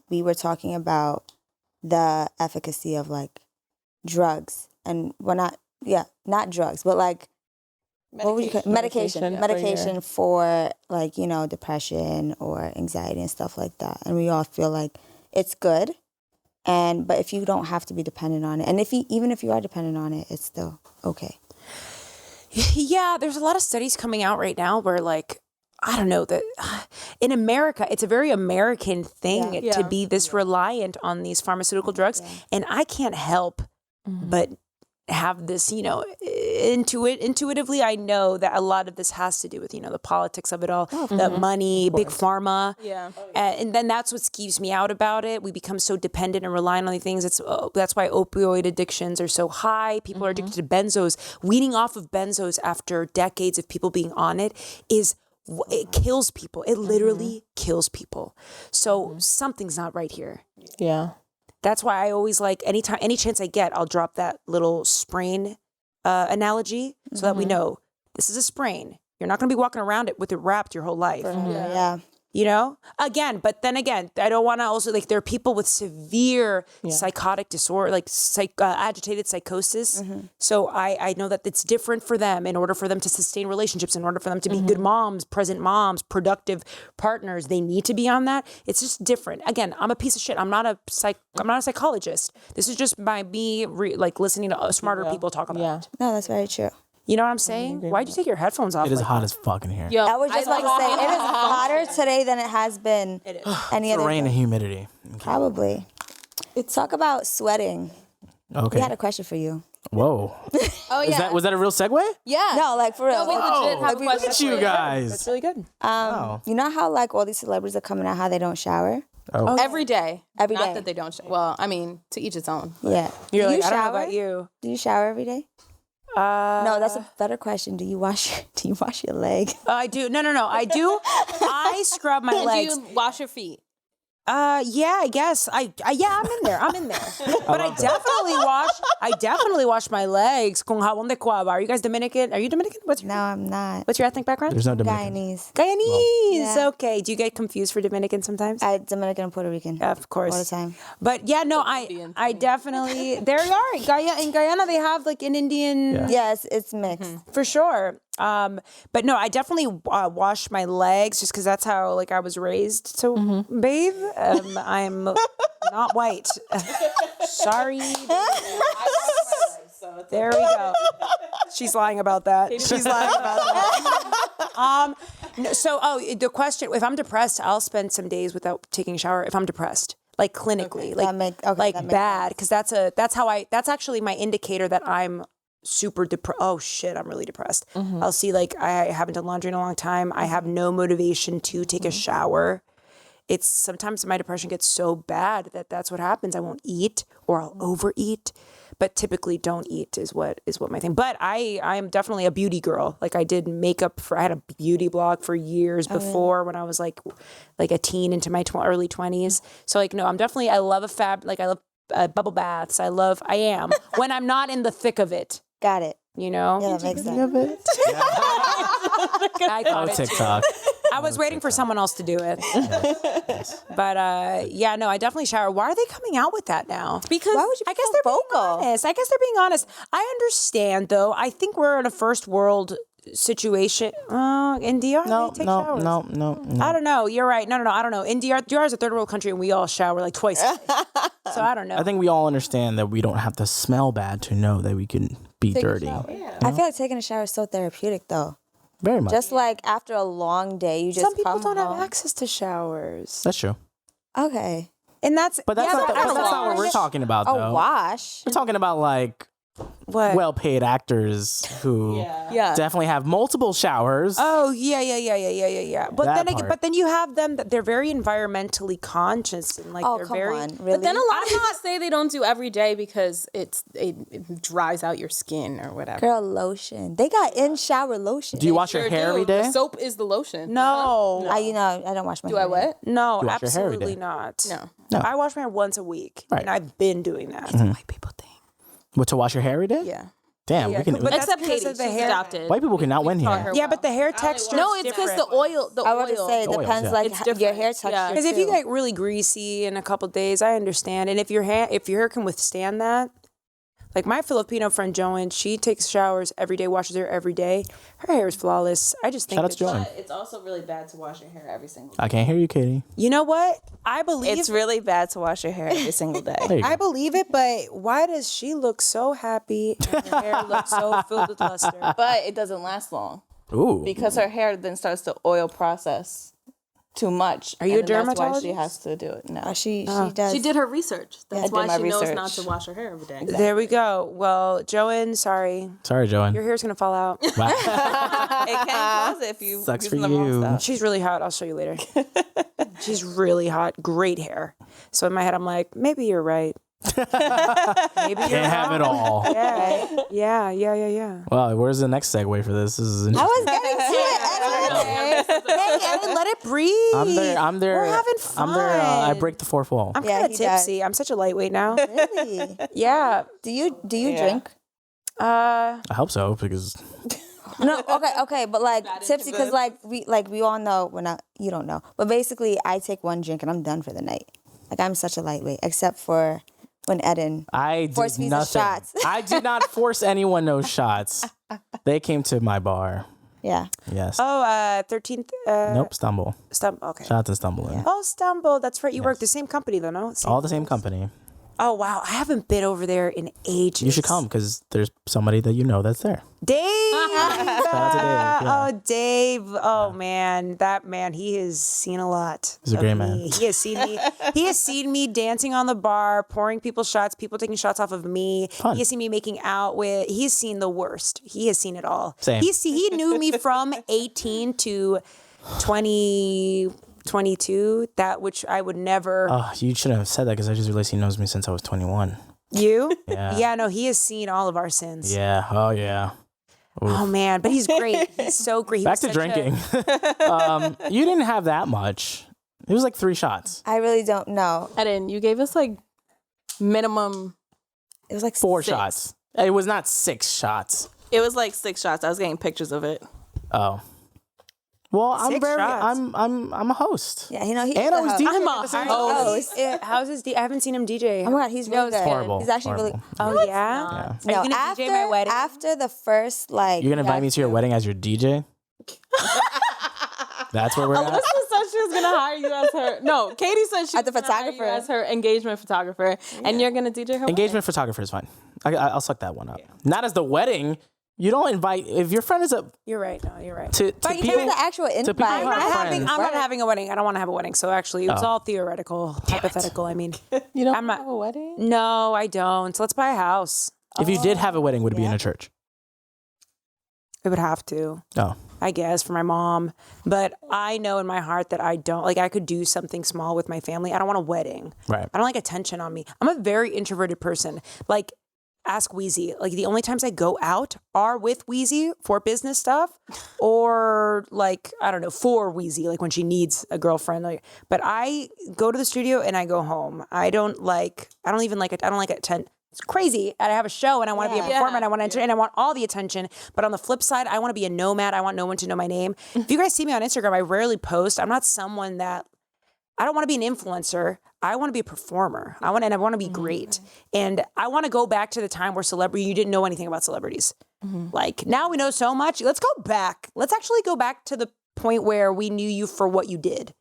We were talking about the efficacy of like drugs and not drugs, but like, what would you call medication for like, you know, depression or anxiety and stuff like that. And we all feel like it's good. But if you don't have to be dependent on it, and even if you are dependent on it, it's still okay. Yeah, there's a lot of studies coming out right now where like, I don't know, that in America, it's a very American thing to be this reliant on these pharmaceutical drugs. Yeah. And I can't help but have this, you know, intuitively, I know that a lot of this has to do with, you know, the politics of it all, the money, big pharma. Yeah. And then that's what skeeves me out about it. We become so dependent and reliant on these things. That's why opioid addictions are so high. People are addicted to benzos. Weaning off of benzos after decades of people being on it it kills people. It literally kills people. So something's not right here. Yeah. That's why I always like any chance I get, I'll drop that little sprain analogy so that we know this is a sprain. You're not going to be walking around it with it wrapped your whole life. Yeah. You know, but then again, I don't want to also like there are people with severe psychotic disorder, like agitated psychosis. So I know that it's different for them in order for them to sustain relationships, in order for them to be good moms, present moms, productive partners. They need to be on that. It's just different. Again, I'm a piece of shit. I'm not a psychologist. This is just like listening to smarter people talk about it. No, that's very true. You know what I'm saying? Why'd you take your headphones off? It is hot as fuck in here. I was just about to say, it is hotter today than it has been any other Rain day. and humidity. Okay. Probably. Talk about sweating. Okay. We had a question for you. Whoa. Oh yeah. Was that a real segue? yeah. No, like for real. we legit have a Look question at for you you. guys. That's really good. You know how like all these celebrities are coming out how they don't shower? Oh. Every day. Every Not day. that they don't shower. Well, I mean, to each its own. Yeah. You're Do like, you I don't know shower? about you. Do you shower every day? No, that's a better question. Do you wash your leg? I do. No. I do. I scrub my Do legs. you wash your feet? Yeah, I guess. I'm in there. But I definitely wash my legs con jabón de cuava. Are you guys Dominican? Are you Dominican? No, I'm not. What's your ethnic background? There's no Dominican. Guyanese. Guyanese. Yeah. Okay. Do you get confused for Dominican sometimes? Dominican and Puerto Rican. Of course. All the time. But yeah, no, I definitely, there you are. In Guyana, they have like an Indian, Yeah. Yes, it's mixed. for sure. But no, I definitely wash my legs just because that's how like I was raised to bathe. I'm not white. Sorry. There we go. She's lying about that. She's lying about that. The question: if I'm depressed, I'll spend some days without taking a shower. If I'm depressed, like clinically, That makes bad, because that's actually my indicator that I'm super depressed. Oh shit, I'm really depressed. I'll see like I haven't done laundry in a long time. I have no motivation to take a shower. It's sometimes my depression gets so bad that's what happens. I won't eat or I'll overeat, but typically don't eat is what my thing. But I am definitely a beauty girl. Like I did makeup I had a beauty blog for years before when I was like a teen into my early 20s. So like no, I love I love bubble baths. I am when I'm not in the thick of it. Got it. You know? Yeah, that makes sense. I thought it. TikTok. I was waiting for someone else to do it. But yeah, no, I definitely shower. Why are they coming out with that now? Because Why would you be so vocal? I guess they're being honest. I understand though. I think we're in a first world situation. In DR, No, they take showers. no. I don't know. You're right. No. I don't know. In DR is a third world country and we all shower like twice a day. So I don't know. I think we all understand that we don't have to smell bad to know that we can be dirty. I feel like taking a shower is so therapeutic though. Very much. Just like after a long day, you just some people come don't home. have access to showers. That's true. Okay. And that's But that's not what we're talking about, though. A wash. We're talking about like what? well-paid actors who definitely have multiple showers. Oh yeah. But That then part. but then you have them that they're very environmentally conscious and like Oh, they're come very. on. Really? But then a lot of people say they don't do every day because it dries out your skin or whatever. Girl, lotion. They got in-shower lotion. Do you wash your Sure hair do. every day? The soap is the lotion. No, I don't wash my Do hair. I what? no, You wash your hair every absolutely day? not. No. I wash my hair once a week, Right. and I've been doing that. White people thing. What, to wash your hair every day? Yeah. Damn, we can. but that's Except because Katie, of the she's hair. adopted. White people cannot win taught here. her Yeah, but the hair texture. No, it's because the oil. The I was to oil. say it Oils, depends yeah. like It's your hair different. texture. Yeah. Because if you too. get really greasy in a couple days, I understand. And if your hair can withstand that, like my Filipino friend Joan, she takes showers every day, washes her hair every day. Her hair is flawless. I just think Shout out to Joan. It's also really bad to wash your hair every single day. I can't hear you, Katie. You know what? I believe It's really bad to wash your hair every single day. There you go. I believe it, but why does she look so happy and her hair looks so filled with luster? But it doesn't last long Ooh. because her hair then starts to oil process too much. Are you a and then That's why she dermatologist? has to do it. No. She does. She did her research. That's I why did my she knows research. not to wash her hair every day. There we go. Well, Joan, sorry. Sorry, Joanne. Your hair's going to fall out. Wow. It can cause it if you Sucks using for the wrong you. stuff. She's really hot. I'll show you later. She's really hot. Great hair. So in my head, I'm like, maybe you're right. Maybe you're Can't have it all. Yeah. Well, where's the next segue for this? This is I interesting. was getting to it. Hey, Evan, let it breathe. I'm there. We're having fun. I'm there. I break the fourth wall. I'm Yeah, kind of he does. tipsy. I'm such a lightweight now. Really? Yeah. Do you drink? I hope so because No, okay, but like tipsy because like we all know we're not. You don't know, but basically I take one drink and I'm done for the night. Like I'm such a lightweight, except for when Eden I forced did me the nothing. shots. I did not force anyone no shots. They came to my bar. Yeah. Yes. Oh, 13th. Nope. Stumble. Stumble. Okay. Shout out to Stumbling. Oh, Stumble. That's right. You work the same company, though, no? All the same company. Oh wow, I haven't been over there in ages. You should come because there's somebody that you know that's there. Dave. Shout out to Dave. Yeah. Oh, Dave. Oh man, that man, he has seen a lot. He's a great man. He has seen me. He has seen me dancing on the bar, pouring people shots, people taking shots off of me. Fun. He has seen me making out with. He's seen the worst. He has seen it all. Same. He knew me from 18 to 22, that which I would never. Oh, you shouldn't have said that because I just realized he knows me since I was 21. You? Yeah. Yeah, no, he has seen all of our sins. Yeah. Oh, yeah. Oh man, but he's great. He's so great. He Back was to such a- drinking. You didn't have that much. It was like 3 shots. I really don't know. I didn't. You gave us like minimum. It was like 4 6. shots. It was not 6 shots. It was like 6 shots. I was getting pictures of it. Oh. Well, I'm 6 very. shots. I'm a host. Yeah, he know he. And I was host. DJing I'm at a the same host. time. How's his? I haven't seen him DJ. Oh my god, he's really good. Horrible. He's actually Horrible. Oh yeah. Yeah. Are you gonna after, DJ my wedding? After the first like. You're gonna invite me to your wedding as your DJ? That's where we're at. Alyssa said she was gonna hire you as her. No, Katie said she As the was gonna hire you photographer. as her engagement photographer, and you're gonna DJ her. Engagement photographer is fine. I'll suck that one up. Not as the wedding. You don't invite if your friend is a You're right. No, you're right. to But people. you the actual invite. people who I'm have not friends. having a wedding. I don't want to have a wedding. So actually, it's all theoretical, hypothetical. I mean, You don't I'm not- have a wedding. no, I don't. So let's buy a house. If you did have a wedding, would it be in a church? It would have to, Oh, I guess, for my mom. But I know in my heart that I don't like. I could do something small with my family. I don't want a wedding. right. I don't like attention on me. I'm a very introverted person. Like, ask Wheezy. Like, the only times I go out are with Wheezy for business stuff or, like, I don't know, for Wheezy, like when she needs a girlfriend. Like, but I go to the studio and I go home. I don't like attention. It's crazy. And I have a show and I want to be a performer and I want to enter and I want all the attention. But on the flip side, I want to be a nomad. I want no one to know my name. If you guys see me on Instagram, I rarely post. I'm not someone that I don't want to be an influencer. I want to be a performer. I want to be great. And I want to go back to the time where you didn't know anything about celebrities. Like now we know so much. Let's go back. Let's actually go back to the point where we knew you for what you did,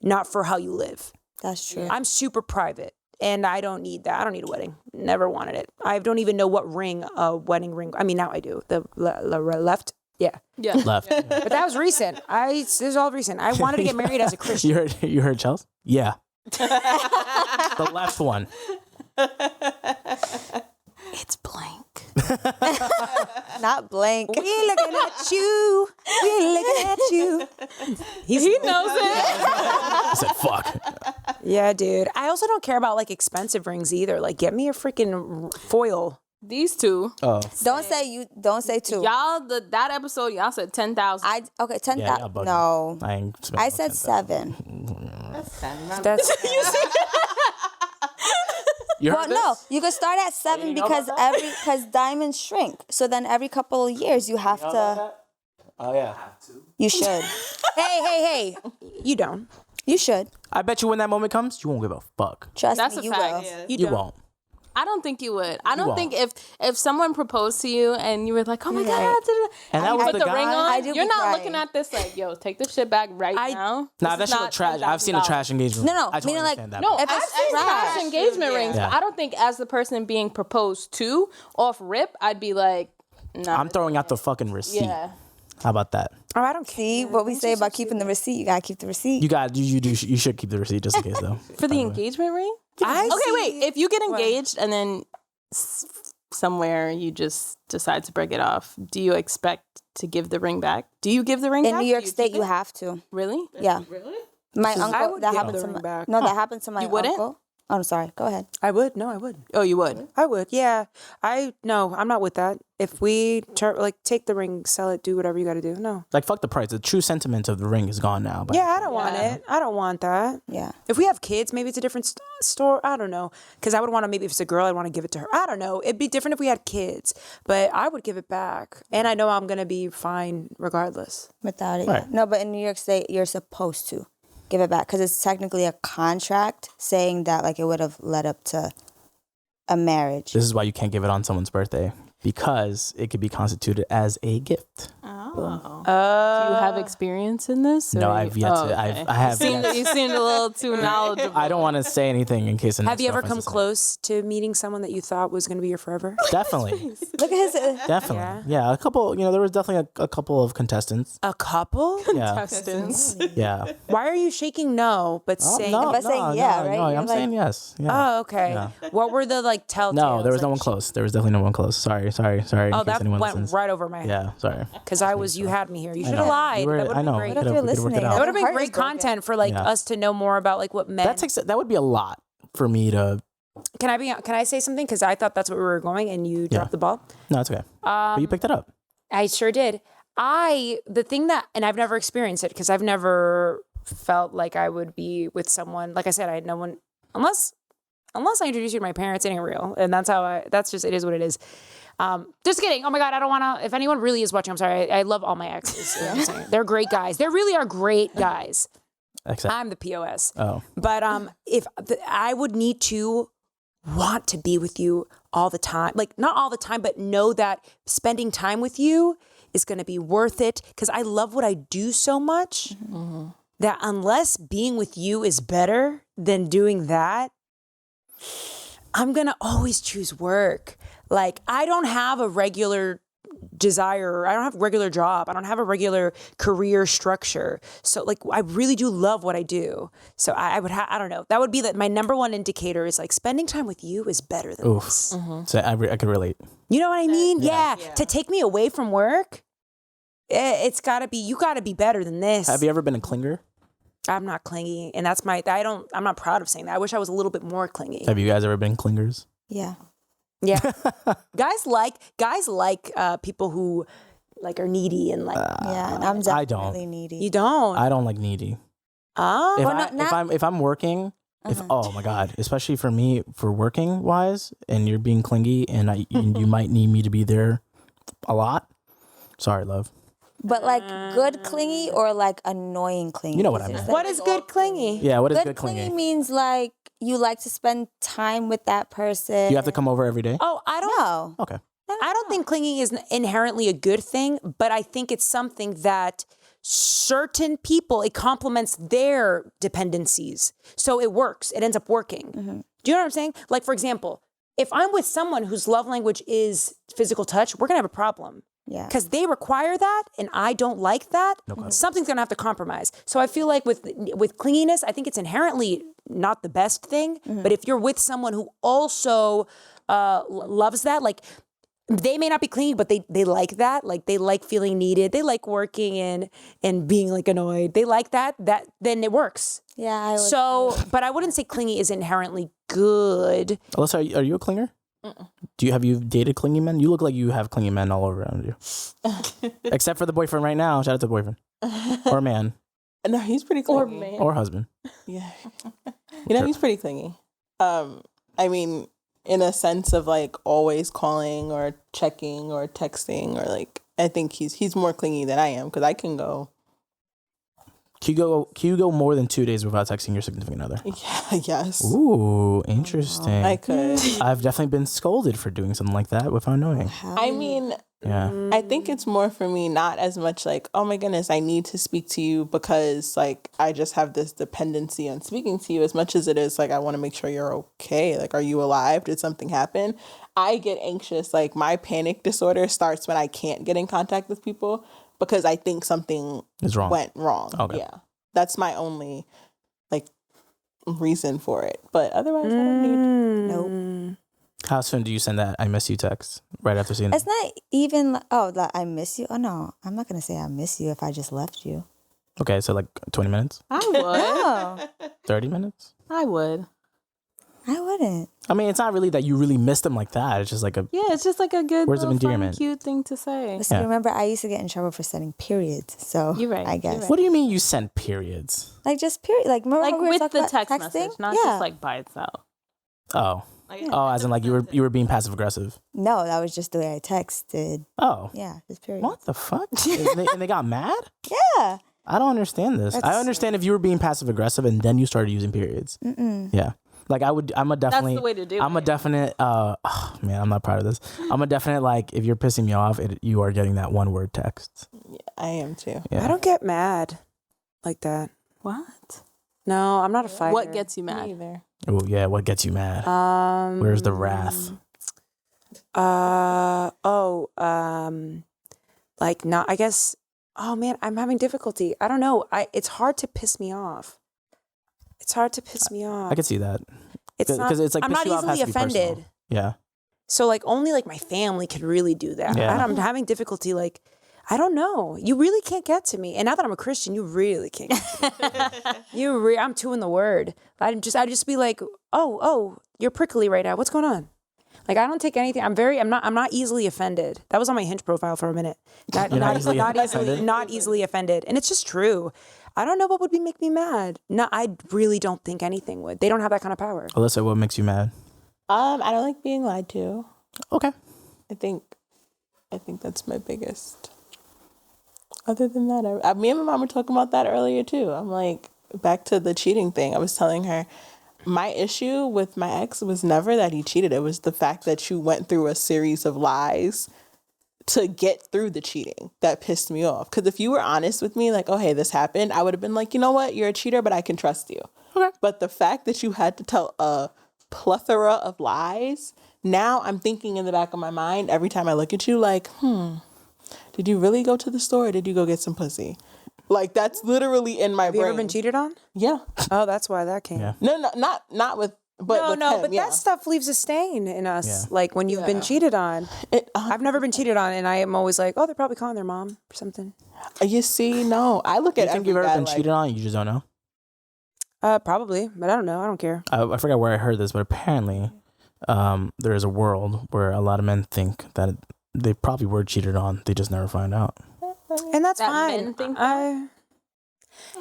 not for how you live. That's true. I'm super private and I don't need that. I don't need a wedding. Never wanted it. I don't even know what ring a wedding ring. I mean, now I do. The left. Yeah. Yeah. Left. But that was recent. This is all recent. I wanted to get married as a Christian. You heard Chels? Yeah. The left one. It's blank. Not blank. We looking at you. We looking at you. He knows it. I said fuck. Yeah, dude. I also don't care about like expensive rings either. Like, get me a freaking foil. These two. Oh. Don't say 2. Y'all, that episode, y'all said 10,000. Okay, 10,000. Yeah, y'all bugging. No. I ain't spending I no said 10,000. 7. That's You heard Well, this? no, you could start at 7 because diamonds shrink. So then every couple of years you have to. Oh yeah. You should. hey. You don't. You should. I bet you when that moment comes, you won't give a fuck. Trust That's me, a you fact. will. Yeah. You won't. I don't think you would. I don't won't. think if someone proposed to you and you were like, oh my Right. God, And that you was put the the guy. ring I on, do you're be not crying. looking at this like, yo, take this shit back right now. Nah, that This shit is look not trash. I've seen a $10,000. trash engagement. No, I totally meaning like- understand that. No, If I've it's seen trash. trash engagement rings. Yeah. But I don't think as the person being proposed to off rip, I'd be like, nah. I'm throwing out the fucking receipt. Yeah. How about that? Oh, I don't See what we say about keeping the receipt. You gotta keep the receipt. You should keep the receipt just in case though. For the engagement ring? I Okay, see- wait. If you get engaged and then somewhere you just decide to break it off, do you expect to give the ring back? Do you give the ring In back? New Do York you State, keep you it? have to. Really? Yeah. My I uncle. would That give happened the to ring my. back. No, that happened to my You wouldn't? uncle. Oh, I'm sorry. Go ahead. I would. No, I would. Oh, you would? I would. Yeah. No, I'm not with that. If we take the ring, sell it, do whatever you got to do. No. Like fuck the price. The true sentiment of the ring is gone now. But Yeah, I don't want it. I don't want that. Yeah. If we have kids, maybe it's a different store. I don't know. Because I would want to, maybe if it's a girl, I'd want to give it to her. I don't know. It'd be different if we had kids. But I would give it back. And I know I'm going to be fine regardless. Without it. Right. Yeah. No, but in New York State, you're supposed to give it back because it's technically a contract saying that like it would have led up to a marriage. this is why you can't give it on someone's birthday because it could be constituted as a gift. Oh. people. Do you have experience in this? No, or I've you- yet oh, to. okay. I have. Yet, You seemed a little too knowledgeable. I don't want to say anything in case. Have you ever come close to meeting someone that you thought was going to be your forever? Definitely, Look at his. definitely. Yeah, a couple. You know, there was definitely a couple of contestants. A couple? Yeah, Contestants. yeah. Why are you shaking no but saying? no, but saying yeah, right? No, You're I'm like- saying yes. Yeah. Oh, okay. Yeah. What were the like telltales? No, there was no like, one close. There was definitely no one close. Sorry. Oh, in case that anyone went listens. right over my head. Yeah, sorry. Because you had me here. You should know. have lied. You were- That would I have know. been great. We What if could've- you're we could've worked it listening? out. That would have been Heart great is broken. content for like Yeah. us to know more about like what men. That would be a lot for me to. Can I say something? Because I thought that's where we were going, and you dropped the ball. No, it's okay. But you picked it up. I sure did. The thing that, and I've never experienced it because I've never felt like I would be with someone. Like I said, I had no one unless I introduce you to my parents. It ain't real, and that's just it is what it is. Just kidding. Oh my God, I don't want to. If anyone really is watching, I'm sorry. I love all my exes. You know what I'm saying? They're great guys. They really are great guys. Except. I'm the POS. Oh. But I would need to want to be with you all the time. Like not all the time, but know that spending time with you is going to be worth it because I love what I do so much that unless being with you is better than doing that, I'm going to always choose work. Like I don't have a regular desire. I don't have a regular job. I don't have a regular career structure. So like, I really do love what I do. So I don't know. That would be my number one indicator is like spending time with you is better than Oof. this. So I could relate. You know what I mean? Yeah. To take me away from work, it's gotta be, you gotta be better than this. Have you ever been a clinger? I'm not clingy. And I'm not proud of saying that. I wish I was a little bit more clingy. Have you guys ever been clingers? Yeah. Yeah. guys like people who like are needy and like, Yeah. And I'm I definitely don't. needy. you don't. I don't like needy. Oh, If I'm working, oh my God, especially for me for working wise, and you're being clingy, and you might need me to be there a lot. Sorry, love. But like good clingy or like annoying clingy? You know what I Is meant. that- what is good clingy? Yeah, what is Good good clingy clingy? means like you like to spend time with that person. You have to come over every day. Oh, I don't No. Okay. I don't think clinging is inherently a good thing, but I think it's something that certain people, it complements their dependencies. So it works. It ends up working. Do you know what I'm saying? Like, for example, if I'm with someone whose love language is physical touch, we're going to have a problem. Yeah. Because they require that and I don't like that, something's going to have to compromise. So I feel like with clinginess, I think it's inherently not the best thing. But if you're with someone who also loves that, like they may not be clingy, but they like that. Like they like feeling needed. They like working and being like annoyed. They like that then it works. Yeah. But I wouldn't say clingy is inherently good. Alyssa, are you a clinger? Have you dated clingy men? You look like you have clingy men all around you. Except for the boyfriend right now. Shout out to the boyfriend. Or man. No, he's pretty clingy. Or husband. Yeah. He's pretty clingy. I mean, in a sense of like always calling or checking or texting or like, I think he's more clingy than I am because I can go. Can you go more than 2 days without texting your significant other? Yeah, yes. Ooh, interesting. I could. I've definitely been scolded for doing something like that without knowing. I mean, Yeah. I think it's more for me, not as much like, oh my goodness, I need to speak to you because like I just have this dependency on speaking to you as much as it is like I want to make sure you're okay. Like, are you alive? Did something happen? I get anxious. Like my panic disorder starts when I can't get in contact with people because I think something went wrong. Okay. Yeah. That's my only like reason for it. But otherwise I don't need Nope. How soon do you send that I miss you text? Right after seeing It's not even like, like I miss you. Oh no, I'm not gonna say I miss you if I just left you. Okay, so like 20 minutes? I would. No, 30 minutes? I would. I wouldn't. I mean, it's not really that you really missed them like that. It's just like a... Yeah, it's just like a good, Words of little fun, endearment. cute thing to say. Listen, Yeah. remember I used to get in trouble for sending periods. So You're right, I you're guess right. What do you mean you sent periods? like just period. Like remember Like how we were with talking the about text texting? message, not yeah. just like by itself. Oh. Oh, as in like you were being passive aggressive. No, that was just the way I texted. Oh. Yeah, just period. What the fuck? and they got mad? Yeah. I don't understand this. I understand if you were being passive aggressive and then you started using periods. Yeah. Like I'm a definitely. That's the way to do I'm a it. definite. Oh man, I'm not proud of this. I'm a definite like if you're pissing me off, you are getting that one word text. Yeah. I am too. Yeah. I don't get mad like that. What? No, I'm not a fighter. What gets you mad? Either. Oh yeah, what gets you mad? Where's the wrath? Like not. I guess. Oh man, I'm having difficulty. I don't know. It's hard to piss me off. It's hard to piss me off. I can see that. It's not. Because it's like I'm piss not you off has easily to be personal. offended. Yeah. So like only like my family could really do that. Yeah. I'm having difficulty. Like I don't know. You really can't get to me. And now that I'm a Christian, you really can't get to me. I'm two in the word. I'd just be like, oh, you're prickly right now. What's going on? Like I don't take anything. I'm not easily offended. That was on my Hinge profile for a minute. Not easily offended. And it's just true. I don't know what would make me mad. No, I really don't think anything would. They don't have that kind of power. Alyssa, what makes you mad? I don't like being lied to. Okay. I think that's my biggest. Other than that, me and my mom were talking about that earlier too. I'm like, back to the cheating thing. I was telling her, my issue with my ex was never that he cheated. It was the fact that you went through a series of lies to get through the cheating that pissed me off. Because if you were honest with me, like, oh, hey, this happened, I would have been like, you know what? You're a cheater, but I can trust you. Okay. But the fact that you had to tell a plethora of lies, now I'm thinking in the back of my mind every time I look at you like, did you really go to the store or did you go get some pussy? Like, that's literally in my brain. Have you ever been cheated on? Yeah. Oh, that's why that came. Yeah. No, not with, but with him, but yeah. that stuff leaves a stain in us. Yeah. Like when you've been cheated on. I've never been cheated on, and I am always like, oh, they're probably calling their mom or something. You see, no, I look at You think every you've ever guy been like, cheated on? You just don't know? Probably, but I don't know. I don't care. I forgot where I heard this, but apparently there is a world where a lot of men think that they probably were cheated on. They just never find out. And that's That fine. men think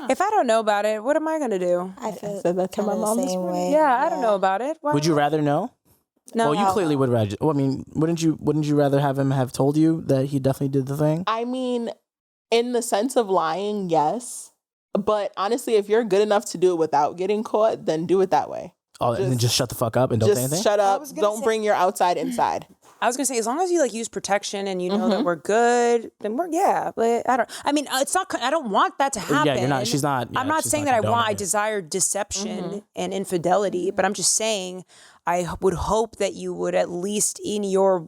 If I don't know about it, what am I going to do? I feel said that to my kinda mom the this same morning. way. Yeah, I don't know about it. Why Would you rather know? No. Well, you clearly would rather. Well, I mean, wouldn't you rather have him have told you that he definitely did the thing? I mean, in the sense of lying, yes. But honestly, if you're good enough to do it without getting caught, then do it that way. Oh, and then just shut the fuck up and don't say anything? Just shut up. was gonna Don't say- bring your outside inside. I was gonna say, as long as you like use protection and you know that we're good, then we're But I mean, it's not. I don't want that to happen. Yeah, you're not. She's not. I'm yeah, not she's saying not that I condoning it. desire deception and infidelity, but I'm just saying I would hope that you would at least in your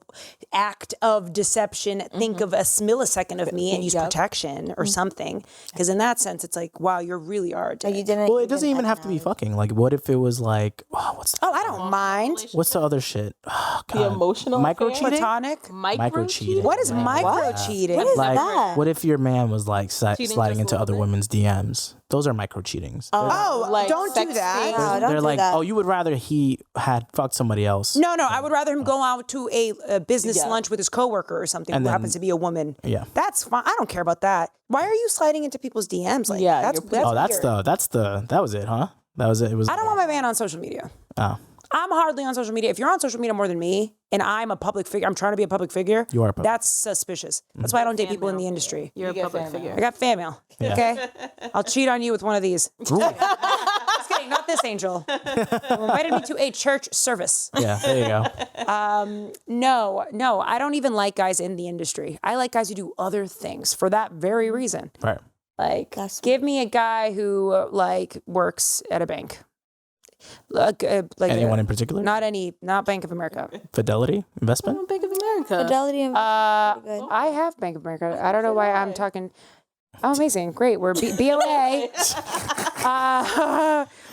act of deception think of a millisecond of me and use protection or something. Because in that sense, it's like, wow, you really are. Like you didn't. Well, it doesn't even have to be fucking. Like, what if it was like, what's Oh, I don't mind. what's the other shit? Oh, The God. emotional micro affair? cheating. Platonic. Micro cheating. What is micro cheating? What is Like, that? what if your man was like sliding just into a little other bit? women's DMs? Those are micro cheatings. Oh, Like don't do sexting. that. No, don't They're do like, that. oh, you would rather he had fucked somebody else. No, I would rather him go out to a business Yeah. lunch with his coworker or something And who then- happens to be a woman. Yeah. That's fine. I don't care about that. Why are you sliding into people's DMs like Yeah, that's you're that's Oh, weird. that was it, huh? That was it. It was. I don't want my man on social media. Oh, I'm hardly on social media. If you're on social media more than me and I'm a public figure, I'm trying to be a public figure. You are a public- That's suspicious. That's why I don't date people in the industry. You're a public figure. I got fan mail. Okay? I'll cheat on you with one of these. Just kidding. Not this angel. You invited me to a church service. yeah. There you go. No, I don't even like guys in the industry. I like guys who do other things for that very reason. Right. Like, give me a guy who like works at a bank. Like Anyone in particular? Not Bank of America. Fidelity investment. Bank of America. Fidelity and good. I have Bank of America. I don't know why I'm talking. Oh, amazing. Great. We're BOA.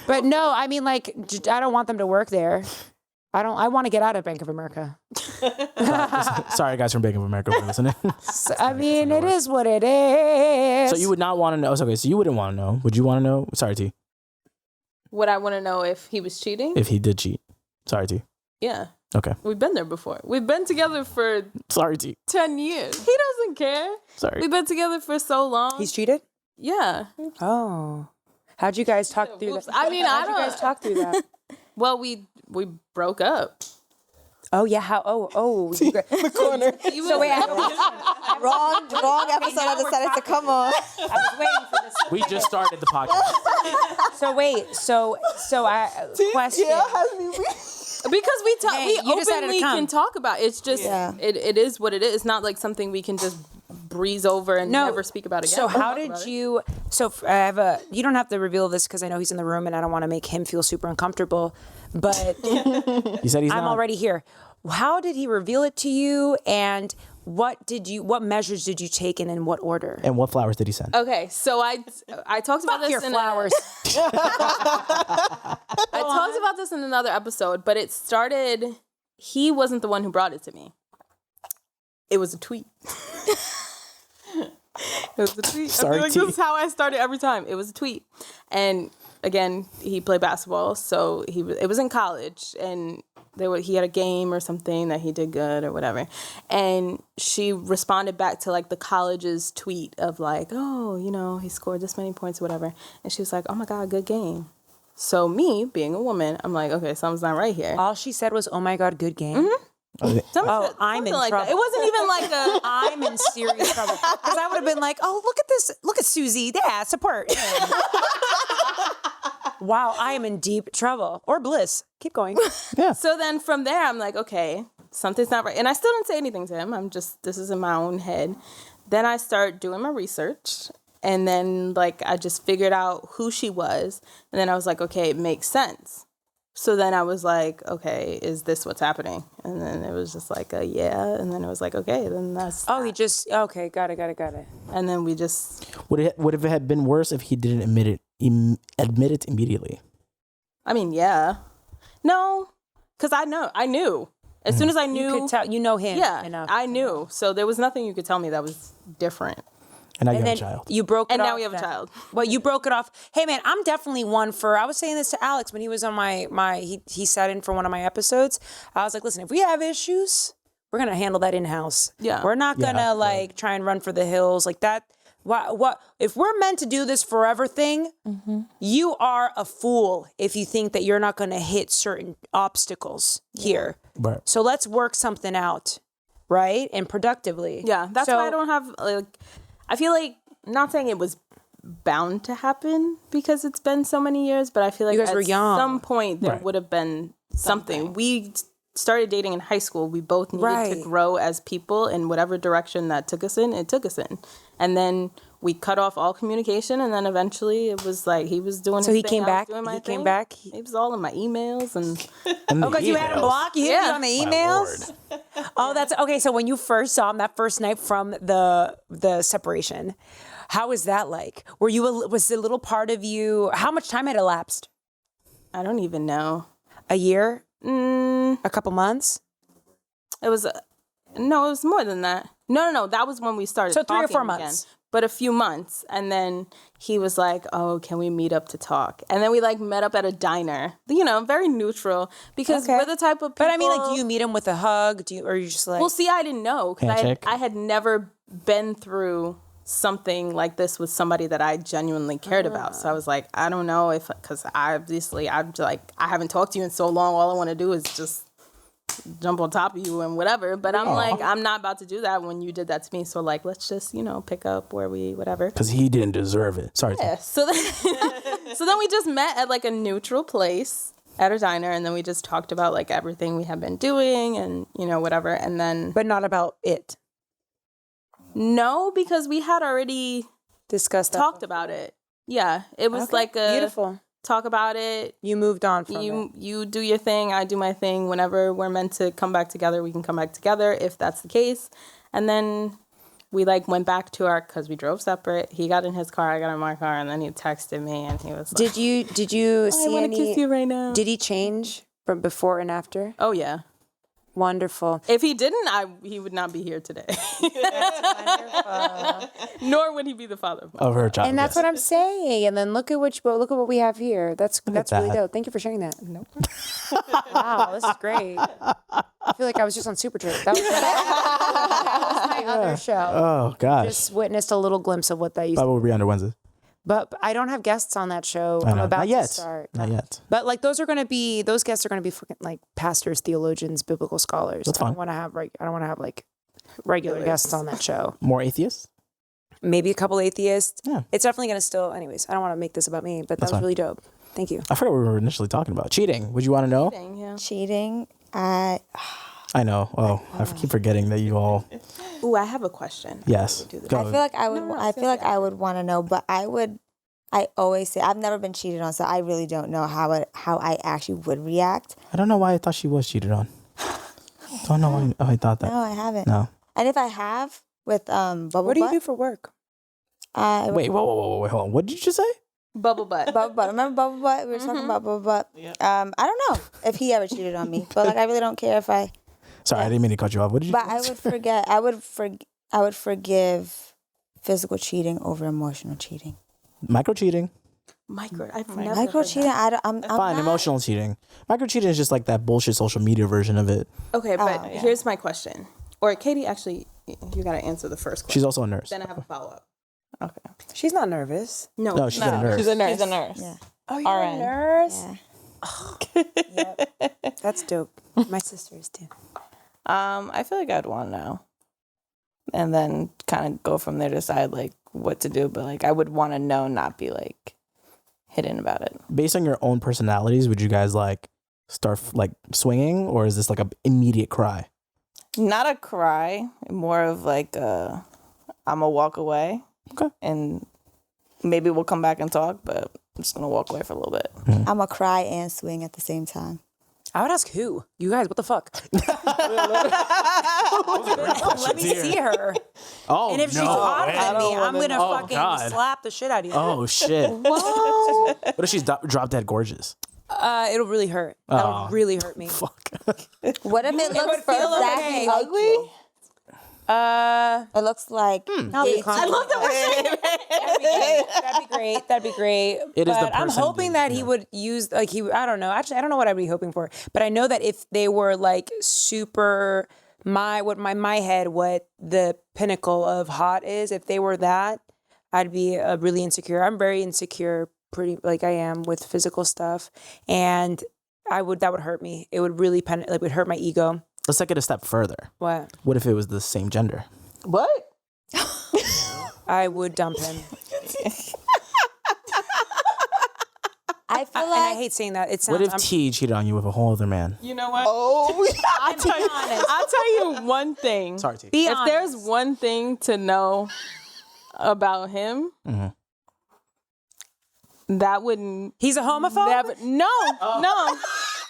But no, I mean, like, I don't want them to work there. I want to get out of Bank of America. Sorry, guys from Bank of America for listening. I mean, it is what it is. So you would not want to know. Okay, so you wouldn't want to know. Would you want to know? Sorry, T. Would I want to know if he was cheating? If he did cheat. Sorry, T. Yeah. Okay. We've been there before. We've been together for Sorry, T. 10 years. He doesn't care. Sorry. We've been together for so long. He's cheated? Yeah. Oh. How'd you guys talk through Whoops. that? I mean, How'd you guys talk through that? Well, we broke up. Oh, yeah. How? Oh. You guys, The corner. so wait, wrong episode I decided to come on. I was waiting for this. We just started the podcast. So wait, so I question. Yeah, has me weak. Because we talk, Hey, we you decided to openly come. can talk about it. It's just Yeah. it is what it is. It's not like something we can just breeze over and never speak about it again. So how did you? So I have a. You don't have to reveal this because I know he's in the room and I don't want to make him feel super uncomfortable. But He said he's I'm not. already here. How did he reveal it to you? And what measures did you take and in what order? And what flowers did he send? Okay, so I talked about this Your in flowers. I talked about this in another episode, but it started. He wasn't the one who brought it to me. It was a tweet. It was a tweet. Sorry, I feel like T. this is how I started every time. It was a tweet, and again, he played basketball, so it was in college, and he had a game or something that he did good or whatever, and she responded back to like the college's tweet of like, oh, you know, he scored this many points or whatever, and she was like, oh my god, good game. So me being a woman, I'm like, okay, something's not right here. All she said was, "Oh my god, good game." Mm-hmm. Oh, I'm in Like trouble. that. It wasn't even like a. I'm in serious trouble because I would have been like, "Oh, look at this! Look at Susie. Yeah, support." Wow, I am in deep trouble or bliss. Keep going. So then from there, I'm like, okay, something's not right. And I still didn't say anything to him. This is in my own head. Then I start doing my research. And then, like, I just figured out who she was. And then I was like, okay, it makes sense. So then I was like, okay, is this what's happening? And then it was just like, yeah. And then it was like, okay, then that's. Oh, he just okay. Got it. And then we just. Would it have been worse if he didn't admit it immediately? I mean, yeah. No, because I knew. As soon as I knew. You could tell. You know him. Yeah, enough. I knew. So there was nothing you could tell me that was different. And now you And have then a child. you broke it And off. now we have a then. child. Well, you broke it off. Hey, man, I'm definitely one for. I was saying this to Alex when he was on he sat in for one of my episodes. I was like, listen, if we have issues, we're gonna handle that in house. Yeah. we're not gonna like try and run for the hills like that. What if we're meant to do this forever thing? You are a fool if you think that you're not gonna hit certain obstacles here. Right. So let's work something out, right, and productively. Yeah, that's why I don't have like. I feel like not saying it was bound to happen because it's been so many years, but I feel like You guys at were young. some point there Right. would have been something. We started dating in high school. We both needed to grow as people in whatever direction that took us in. It took us in, and then we cut off all communication. And then eventually, it was like he was doing. So his he thing, came I was back? doing my He came thing. back? It was all in my emails and. Oh, because you had him blocked? You hit me on the emails? Lord. Oh, that's okay. So when you first saw him that first night from the separation, how was that like? Was it a little part of you? How much time had elapsed? I don't even know. A year? A couple months? It was no, it was more than that. No. That was when we started. So 3 or 4 talking months. again. But a few months, and then he was like, "Oh, can we meet up to talk?" And then we like met up at a diner. You know, very neutral because we're the type of people. But I mean, like, do you meet him with a hug? Or you just like? Well, see, I didn't know because Handshake? I had never been through something like this with somebody that I genuinely cared about. So I was like, I don't know if because I'm like I haven't talked to you in so long. All I want to do is just jump on top of you and whatever. But I'm like, I'm not about to do that when you did that to me. So like, let's just, pick up where we, whatever. Because he didn't deserve it. Sorry. Yeah. So then we just met at like a neutral place at a diner. And then we just talked about like everything we had been doing and, whatever. And then. But not about it. No, because we had already Discussed that. talked about it. Yeah. It was like a. Beautiful. Talk about it. You moved on from it. You do your thing, I do my thing. Whenever we're meant to come back together, we can come back together if that's the case. And then we like went back to because we drove separate. He got in his car, I got in my car, and then he texted me and he was like, Did you see I want any? to kiss you right now. Did he change from before and after? Oh yeah. Wonderful. If he didn't, he would not be here today. Nor would he be the father of my Of her child. And that's what I'm saying. And then look at what we have here. That's really that. dope. Thank you for sharing that. Wow, this is great. I feel like I was just on Super Trip. That was my other show. Oh, gosh. Just witnessed a little glimpse of what that used to be. Probably will be under Wednesday. But I don't have guests on that show. I I'm know. about Not yet. to start. Not yet. But like those guests are gonna be freaking like pastors, theologians, biblical scholars. That's I don't fine. want to have like regular guests on that show. More atheists? Maybe a couple atheists. Yeah. It's definitely gonna still. Anyways, I don't want to make this about me, but that was fine. really dope. Thank you. I forgot what we were initially talking about. Cheating. Would you want to know? thing, yeah. Cheating, I know. Oh, I keep forgetting that you all. Ooh, I have a question. Yes. Go. I feel like I would. I feel like I would want to know, but I always say I've never been cheated on, so I really don't know how I actually would react. I don't know why I thought she was cheated on. Don't know why I thought that. No, I haven't. No. And if I have with Bubble What do you Butt, do for work? Wait, whoa, hold on. What did you just say? Bubble butt. Bubble Butt. Remember Bubble Butt? We were talking about Bubble Butt. Yeah. I don't know if he ever cheated on me, but like I really don't care if I. Sorry, I didn't mean to cut you off. What did you? But I would forget. I would forgive physical cheating over emotional cheating. Micro cheating. I've never Micro heard cheating. that. I'm Fine, not, emotional cheating. Micro cheating is just like that bullshit social media version of it. Okay, but here's my question. Or Katie, actually, you got to answer the first question. She's also a nurse. Then I have a follow-up. Okay. She's not nervous. No, she's a nurse. She's a nurse. She's a nurse. Yeah. Oh, you're a RN. nurse? Yeah. Yep. That's dope. My sister is too. I feel like I'd want to know, and then kind of go from there to decide like what to do. But like I would want to know, not be like hidden about it. Based on your own personalities, would you guys like start like swinging, or is this like an immediate cry? Not a cry, more of like I'm gonna walk away. Okay. And maybe we'll come back and talk, but I'm just gonna walk away for a little bit. I'm gonna cry and swing at the same time. I would ask who? You guys, what the fuck? Let me see her. Oh, And if she's no. hotter than me, I'm wanna gonna know. fucking Oh, God. slap the shit out of you. Oh shit. What if she's drop dead gorgeous? It'll really hurt. That'll really hurt me. Fuck. What if it looks feel exactly okay. like you? It looks like I'll be I love that. That'd be great. That'd be great. It is the But I'm person hoping that he would use like I don't know. Actually, I don't know what I'd be hoping for. But I know that if they were like super my head what the pinnacle of hot is, if they were that, I'd be really insecure. I'm very insecure, pretty like I am with physical stuff, and that would hurt me. It would really would hurt my ego. Let's take it a step further. What? What if it was the same gender? What? I would dump him. I feel And like I hate saying that. It sounds. What if T cheated on you with a whole other man? You know what? Oh, I'll tell you one thing. Sorry, T. Be If honest. there's one thing to know about him, that wouldn't He's a homophobe? never. No.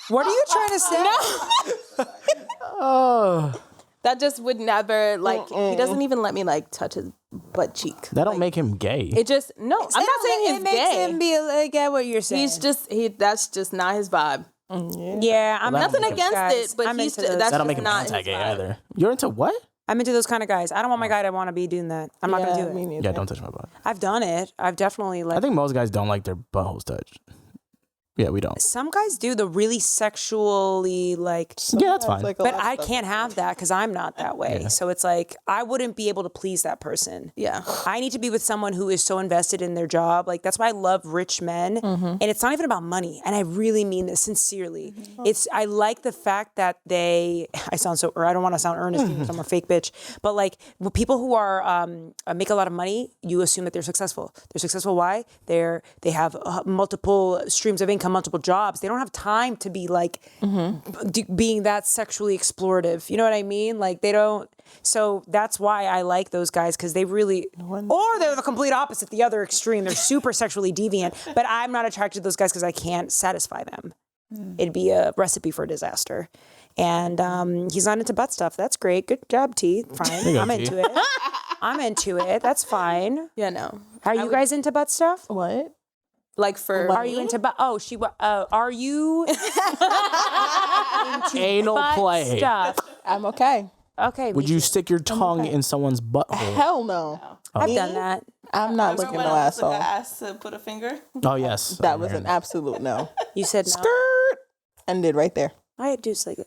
What are you trying to say? That just would never like. He doesn't even let me like touch his butt cheek. That don't make him gay. It just I'm not saying he's it makes gay. him be like, get what you're saying. He's just that's just not his vibe. yeah, I'm Well, Nothing Guys, against it, but I'm he's into those. that's that don't just make him not his anti-gay vibe. either. You're into what? I'm into those kind of guys. I don't want my guy to want to be doing that. I'm not gonna do me it. neither. Yeah, don't touch my butt. I've done it. I've definitely like. I think most guys don't like their buttholes touched. Yeah, we don't. some guys do the really sexually like. Yeah, that's fine. Like a But lot of I stuff. can't have that because I'm not that way. So it's like I wouldn't be able to please that person. Yeah. I need to be with someone who is so invested in their job. Like that's why I love rich men. And it's not even about money. And I really mean this sincerely. I like the fact that I don't want to sound earnest because I'm a fake bitch. But like with people who are make a lot of money, you assume that they're successful. They're successful. Why? They have multiple streams of income, multiple jobs. They don't have time to be like being that sexually explorative. You know what I mean? Like they don't. So that's why I like those guys because they really, or they're the complete opposite, the other extreme. They're super sexually deviant, but I'm not attracted to those guys because I can't satisfy them. It'd be a recipe for disaster. And he's not into butt stuff. That's great. Good job, T. Fine. you go, I'm T. into it. I'm into it. That's fine. Yeah, no. Are you guys into butt stuff? What? Like for Are you into butt? Oh, are you into Anal butt play. stuff? I'm okay. Okay. Would you stick your tongue in someone's butthole? Hell no. I've done that. I'm not looking no asshole. ass to put a finger. Oh yes, That was an absolute no. You said no. Skirt. Ended right there. I do like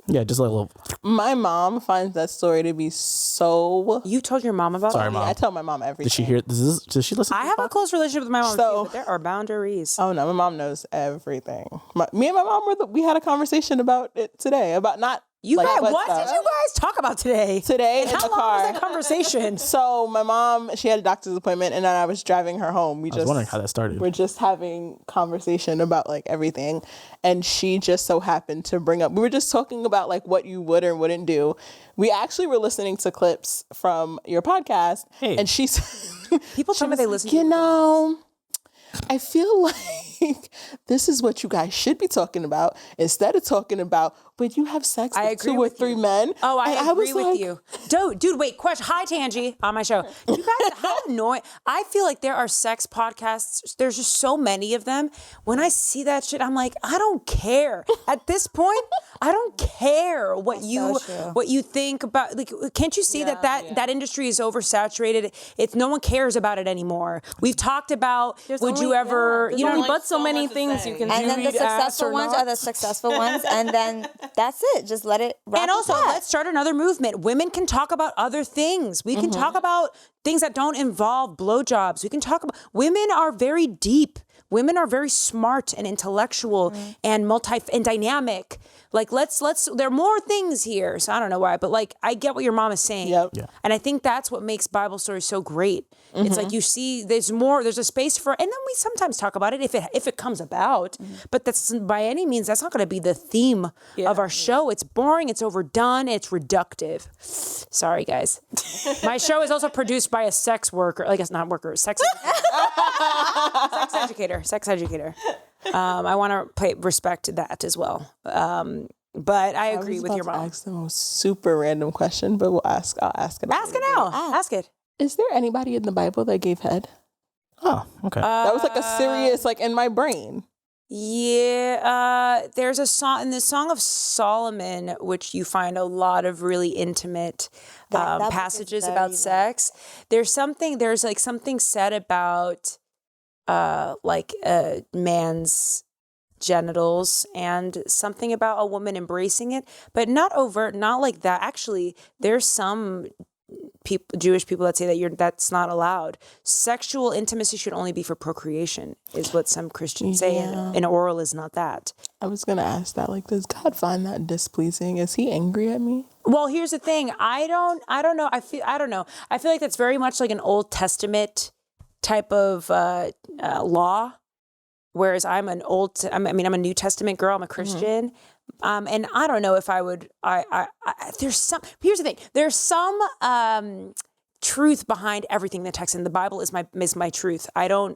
yeah, just like a little. My mom finds that story to be so. you told your mom about. Sorry, that? Mom. I tell my mom everything. Did she hear? Does she listen? I have a close relationship with my mom, So- too, but there are boundaries. Oh no, my mom knows everything. Me and my mom we had a conversation about it today about not You Like, guys, what what stuff? did you guys talk about today? Today in How the long car. was that conversation? So my mom, she had a doctor's appointment, and then I was driving her home. I was wondering how that started. We're just having conversation about like everything, and she just so happened to bring up. We were just talking about like what you would or wouldn't do. We actually were listening to clips from your podcast, Hey. and she's People tell me they listen to you know, I feel like this is what you guys should be talking about instead of talking about when you have sex I with agree 2 or with 3 you. men. Oh, I And agree was with you. Dude, wait, question. Hi, Tangi, on my show. You guys, how annoying. I feel like there are sex podcasts. There's just so many of them. When I see that shit, I'm like, I don't care. At this point, I don't care what you think about. Like, can't you see that industry is oversaturated? It's no one cares about it anymore. We've talked about would you ever, you know, only but so many things you can And then the read ass successful or ones not? are the successful ones, and then that's it. Just let it rock. and also, with that. let's start another movement. Women can talk about other things. We can talk about things that don't involve blowjobs. We can talk about, women are very deep. Women are very smart and intellectual and and dynamic. Like, let's, there are more things here. So I don't know why, but like, I get what your mom is saying. Yep. Yeah. And I think that's what makes Bible stories so great. It's like, you see, there's a space for, and then we sometimes talk about it if it comes about, but that's by any means, that's not going to be the theme of our show. It's boring. It's overdone. It's reductive. Sorry, guys. My show is also produced by a sex worker, I guess not worker, sex educator. I want to respect that as well. But I agree with your mom. Ask the most super random question, but I'll ask it. Ask it now. Ask it. Is there anybody in the Bible that gave head? Oh, okay. That was like a serious, like in my brain. Yeah, there's a song in the Song of Solomon, which you find a lot of really intimate That book is passages very about long. sex. There's like something said about man's genitals and something about a woman embracing it, but not overt, not like that. Actually, there's some Jewish people that say that that's not allowed. Sexual intimacy should only be for procreation, is what some Christians say, and oral is not that. I was gonna ask that. Like, does God find that displeasing? Is He angry at me? Well, here's the thing. I don't know. I don't know. I feel like that's very much like an Old Testament type of law. Whereas I'm a New Testament girl. I'm a Christian. And I don't know if I would, here's the thing. There's some truth behind everything the text in the Bible is my truth. I'm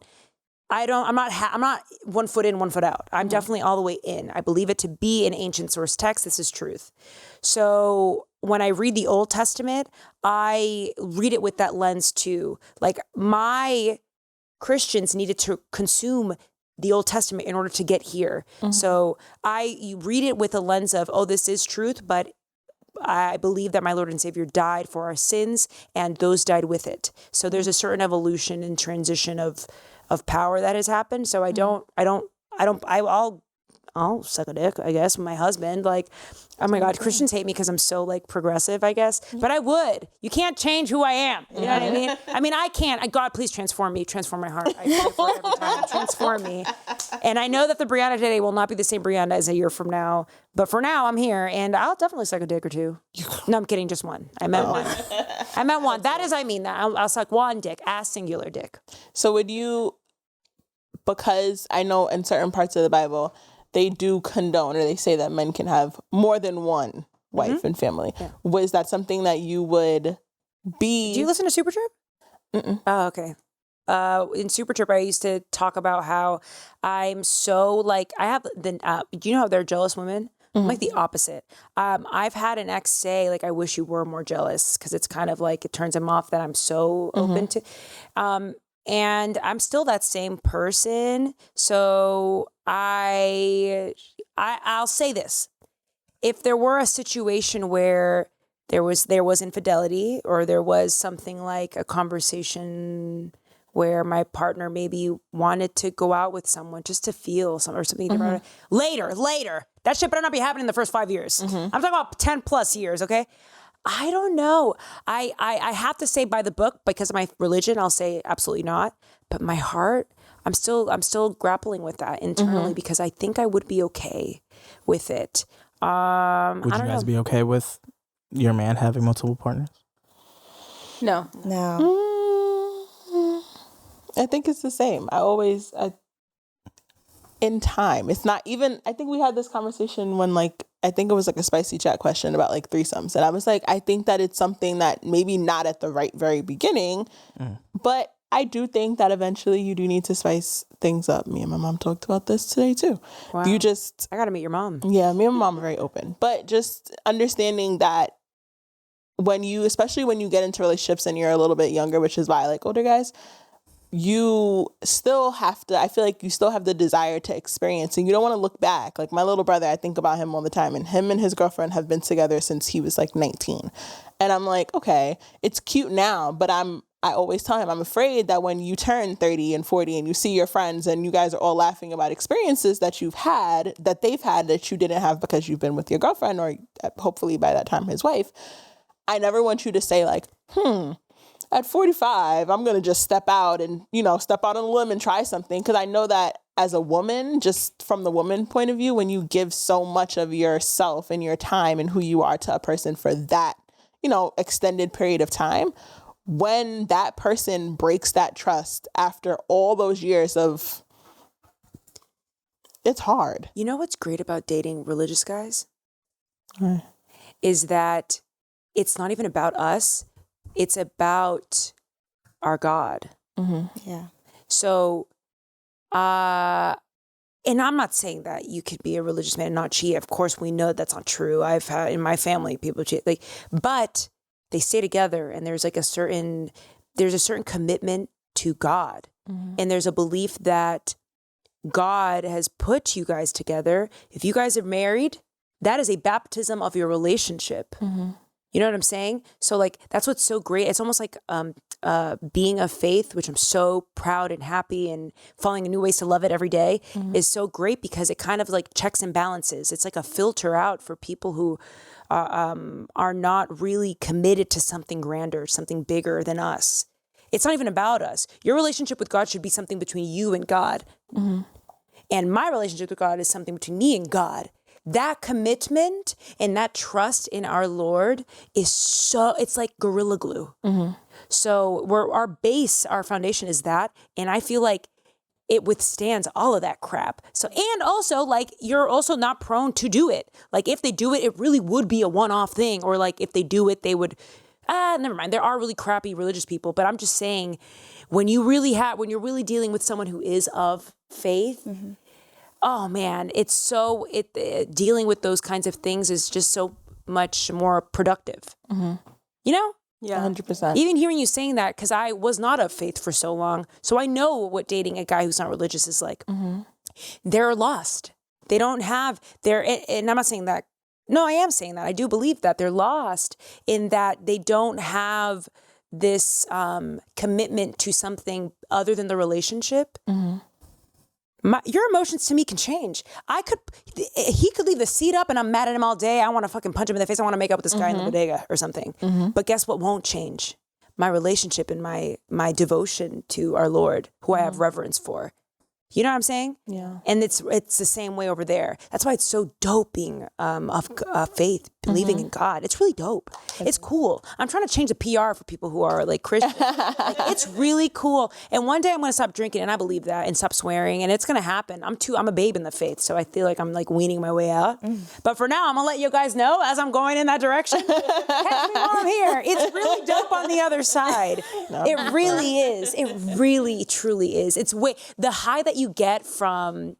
not 1 foot in, 1 foot out. I'm definitely all the way in. I believe it to be an ancient source text. This is truth. So when I read the Old Testament, I read it with that lens too. Like, my Christians needed to consume the Old Testament in order to get here. So you read it with a lens of, oh, this is truth, but I believe that my Lord and Savior died for our sins, and those died with it. So there's a certain evolution and transition of power that has happened. So I'll suck a dick, I guess, with my husband. Like, oh my God, Christians hate me because I'm so like progressive, I guess. But I would. You can't change who I am. You know what I mean? I mean, I can't. God, please transform me. Transform my heart. I pray for it every time. Transform me. And I know that the Brianda today will not be the same Brianda as a year from now. But for now, I'm here, and I'll definitely suck a dick or two. No, I'm kidding. Just one. I meant one. I meant one. That is, I mean that. I'll suck one dick. A singular dick. So would you, because I know in certain parts of the Bible, they do condone, or they say that men can have more than one wife and family. Yeah. Was that something that you would be? Do you listen to Super Trip? Mm-mm. Oh, okay. In Super Trip, I used to talk about how I'm so like, I have the, do you know how they're jealous women? I'm like the opposite. I've had an ex say, like, I wish you were more jealous, because it's kind of like, it turns him off that I'm so open to. And I'm still that same person. So I'll say this. If there were a situation where there was infidelity, or there was something like a conversation where my partner maybe wanted to go out with someone just to feel something different. Later. That shit better not be happening in the first 5 years. I'm talking about 10 plus years, okay? I don't know. I have to say by the book, because of my religion, I'll say absolutely not. But my heart, I'm still grappling with that internally, because I think I would be okay with it. Would you guys be okay with your man having multiple partners? No. I think it's the same. In time, it's not even, I think we had this conversation when I think it was a spicy chat question about threesomes. And I was like, I think that it's something that maybe not at the very beginning, but I do think that eventually you do need to spice things up. Me and my mom talked about this today too. Wow. I got to meet your mom. Yeah, me and my mom are very open, but just understanding that especially when you get into relationships and you're a little bit younger, which is why I like older guys, you still have to, I feel like you still have the desire to experience and you don't want to look back. My little brother, I think about him all the time, and him and his girlfriend have been together since he was 19. And I'm like, okay, it's cute now, but I always tell him, I'm afraid that when you turn 30 and 40 and you see your friends and you guys are all laughing about experiences that they've had that you didn't have because you've been with your girlfriend or hopefully by that time his wife. I never want you to say at 45, I'm going to just step out on a limb and try something. Because I know that as a woman, just from the woman point of view, when you give so much of yourself and your time and who you are to a person for that, extended period of time, when that person breaks that trust after all those years of, it's hard. You know what's great about dating religious guys? Is that it's not even about us. It's about our God. Mm-hmm. Yeah. So, and I'm not saying that you could be a religious man and not cheat. Of course, we know that's not true. I've had in my family people cheat, but they stay together, and there's a certain commitment to God, and there's a belief that God has put you guys together. If you guys are married, that is a baptism of your relationship. You know what I'm saying? So that's what's so great. It's almost like being of faith, which I'm so proud and happy and finding new ways to love it every day is so great because it kind of checks and balances. It's like a filter out for people who are not really committed to something grander, something bigger than us. It's not even about us. Your relationship with God should be something between you and God. And my relationship with God is something between me and God. That commitment and that trust in our Lord it's like Gorilla Glue. So our foundation is that. And I feel like it withstands all of that crap. So, and also you're also not prone to do it. If they do it, it really would be a one-off thing. Or if they do it, they would, never mind. There are really crappy religious people, but I'm just saying when you're really dealing with someone who is of faith, oh man, dealing with those kinds of things is just so much more productive. Yeah, 100%. Even hearing you saying that, because I was not of faith for so long, so I know what dating a guy who's not religious is like. They're lost. They don't have and I'm not saying that. No, I am saying that. I do believe that they're lost in that they don't have this commitment to something other than the relationship. Your emotions to me can change. He could leave the seat up and I'm mad at him all day. I want to fucking punch him in the face. I want to make up with this guy in the bodega or something. But guess what won't change? My relationship and my devotion to our Lord, who I have reverence for. You know what I'm saying? Yeah. And it's the same way over there. That's why it's so dope being of faith, believing in God. It's really dope. It's cool. I'm trying to change the PR for people who are Christian. It's really cool. And one day I'm going to stop drinking, and I believe that, and stop swearing, and it's going to happen. I'm a babe in the faith, so I feel like I'm weaning my way out. But for now, I'm going to let you guys know as I'm going in that direction. Catch me while I'm here. It's really dope on the other side. It really is. It really, truly is. It's the high that you get from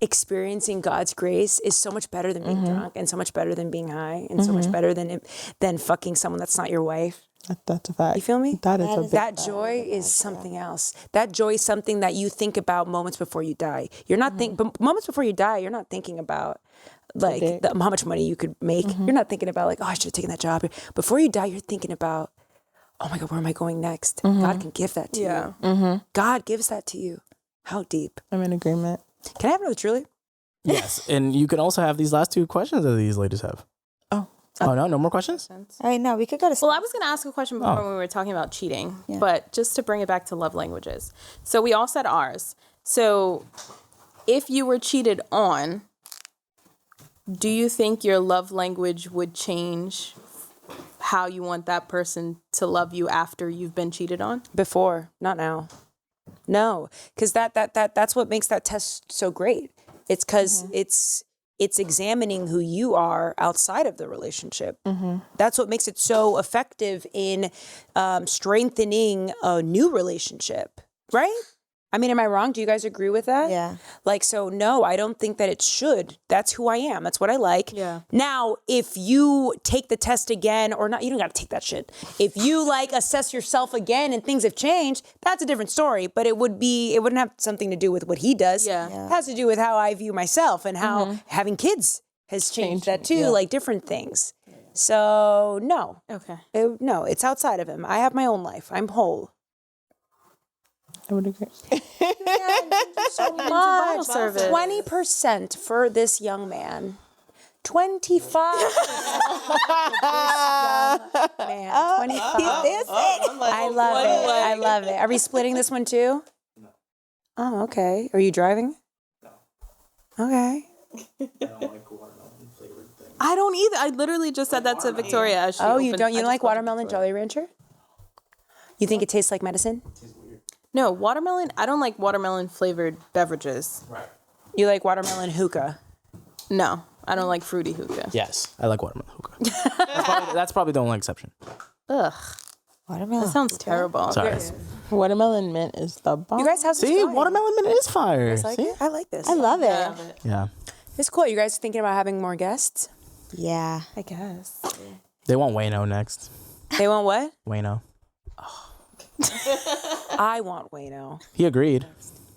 experiencing God's grace is so much better than being drunk, and so much better than being high, and so much better than fucking someone that's not your wife. That's a fact. You feel me? That joy is something else. That joy is something that you think about moments before you die. You're not but moments before you die, you're not thinking about how much money you could make. You're not thinking about I should have taken that job. Before you die, you're thinking about, oh my God, where am I going next? God can give that to you. God gives that to you. How deep? I'm in agreement. Can I have another truly? Yes, and you can also have these last two questions that these ladies have. Oh no, no more questions? All right, no, we could go to. Well, I was going to ask a question before when we were talking about cheating, but just to bring it back to love languages. So we all said ours. So if you were cheated on, Do you think your love language would change how you want that person to love you after you've been cheated on? Before, not now. No, because that's what makes that test so great. It's because it's examining who you are outside of the relationship. That's what makes it so effective in strengthening a new relationship, right? I mean, am I wrong? Do you guys agree with that? Yeah. Like, so no, I don't think that it should. That's who I am. That's what I like. Yeah. Now, if you take the test again or not, you don't got to take that shit. If you like assess yourself again and things have changed, that's a different story. But it wouldn't have something to do with what he does. Yeah. It has to do with how I view myself and how having kids has changed that too, like different things. So no. Okay. No, it's outside of him. I have my own life. I'm whole. I would agree. So much. 20% for this young man. 25%. Man, 25. I love it. I love it. Are we splitting this one too? No. Oh, okay. Are you driving? No. Okay. I don't either. I literally just said that to Victoria. As she You don't like watermelon Jolly Rancher? You think it tastes like medicine? No, watermelon. I don't like watermelon flavored beverages. Right. You like watermelon hookah? No, I don't like fruity hookah. Yes, I like watermelon hookah. That's probably the only exception. Ugh, Watermelon. that sounds terrible. Sorry. Watermelon mint is the bomb. You guys have See, watermelon mint is fire. See? I like this. I love it. Yeah. It's cool. You guys thinking about having more guests? Yeah. I guess. They want Wayno next. They want what? Wayno. I want Wayno. He agreed.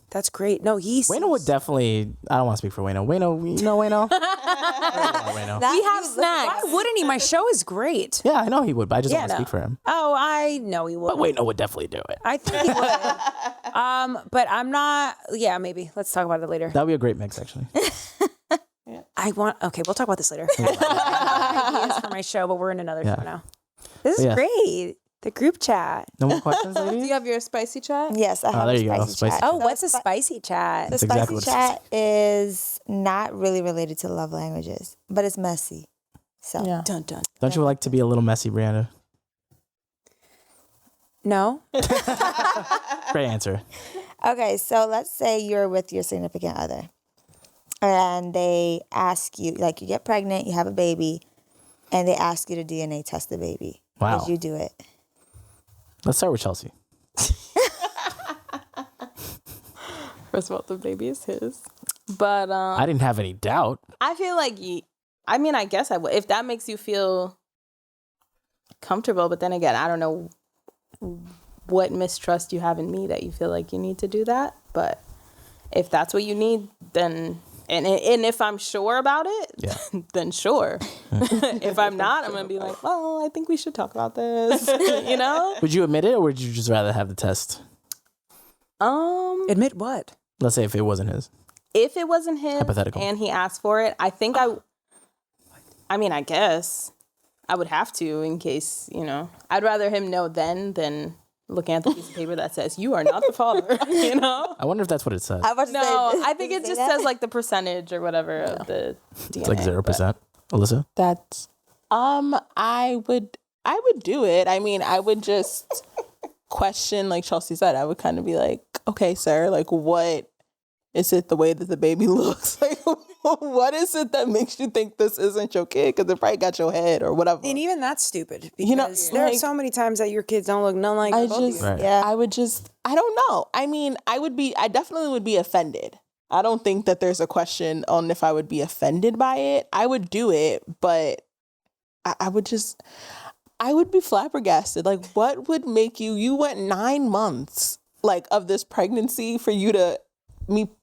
That's great. No, Wayno would definitely. I don't want to speak for Wayno. Wayno, you know Wayno. Wayno. We have snacks. Why wouldn't he? My show is great. Yeah, I know he would, but I just don't want to speak for him. Oh, I know he would. But Wayno would definitely do it. I think he would. But I'm not. Yeah, maybe. Let's talk about it later. That'd be a great mix, actually. Okay, we'll talk about this later. Ideas for my show, but we're in another show now. This is great. The group chat. No more questions, Do ladies? you have your spicy chat? Yes, I have there a you go. spicy chat. Oh, what's a spicy chat? The That's spicy exactly what it chat is not really related to love languages, but it's messy. So Dun dun. Don't you like to be a little messy, Brianda? No. Great answer. Okay, so let's say you're with your significant other and they ask you, like you get pregnant, you have a baby, and they ask you to DNA test the baby. Wow. Would you do it? Let's start with Chelsea. First of all, the baby is his. But I didn't have any doubt. I feel like I guess I would. If that makes you feel comfortable, but then again, I don't know what mistrust you have in me that you feel like you need to do that. But if that's what you need, then and if I'm sure about it, then sure. If I'm not, I'm gonna be like, well, I think we should talk about this. You know? Would you admit it, or would you just rather have the test? Admit what? Let's say if it wasn't his. If it wasn't him Hypothetical. and he asked for it, I think I mean, I guess I would have to in case, I'd rather him know then than looking at the piece of paper that says, you are not the father, I wonder if that's what it says. No, I think it just says like the percentage or whatever of the DNA. It's like 0%. Alyssa? That's I would do it. I mean, I would just question, like Chelsea said, I would kind of be like, okay, sir, like what is it, the way that the baby looks? Like what is it that makes you think this isn't your kid? Because it probably got your head or whatever. And even that's stupid because there are so many times that your kids don't look none like both of you. Right. Yeah. I don't know. I mean, I definitely would be offended. I don't think that there's a question on if I would be offended by it. I would do it, but I would be flabbergasted. Like, what would make you went 9 months like of this pregnancy for you to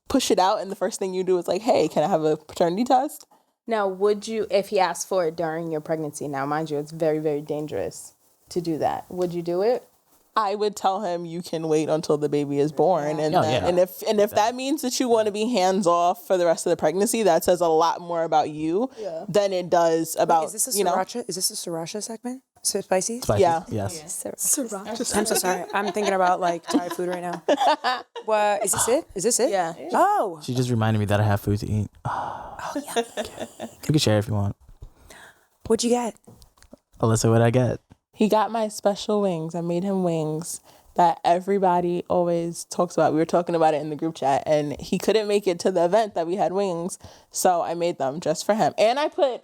push it out, and the first thing you do is like, hey, can I have a paternity test? Now, would you, if he asked for it during your pregnancy, now mind you, it's very, very dangerous to do that. Would you do it? I would tell him you can wait until the baby is born, and Oh, then, yeah. and if that means that you want to be hands off for the rest of the pregnancy, that says a lot more about you than it does about Is this a you know. sriracha? Is this a sriracha segment? So spicy? Spicy. Yeah. Yes. I'm so sorry. I'm thinking about like Thai food right now. What is this it? Is this it? Yeah. Oh, She just reminded me that I have food to eat. Oh yeah. You can share if you want. what'd you get? Alyssa, what'd I get? He got my special wings. I made him wings that everybody always talks about. We were talking about it in the group chat, and he couldn't make it to the event that we had wings, so I made them just for him. And I put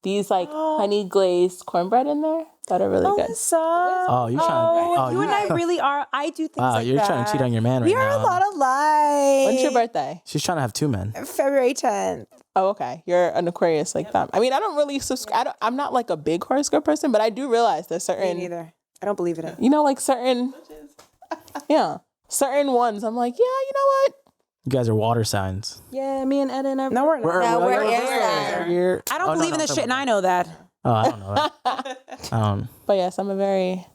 these like honey glazed cornbread in there that are really good. Oh, you're trying. Oh, You and I really are. I do things Wow, like you're that. trying to cheat on your man right We are now. a lot alike. When's your birthday? She's trying to have two men. February 10th. Oh, okay. You're an Aquarius like them. I mean, I don't really subscribe. I'm not like a big horoscope person, but I do realize there's Me certain, neither. I don't believe in it. you know, like certain, certain ones. I'm like, yeah, you know what? You guys are water signs. Yeah, me and Eden are. No, we're not. No, we're We're- air we're- I don't oh, no, believe in no, this shit, and I know that. Oh, I don't know that. But yes, I'm a very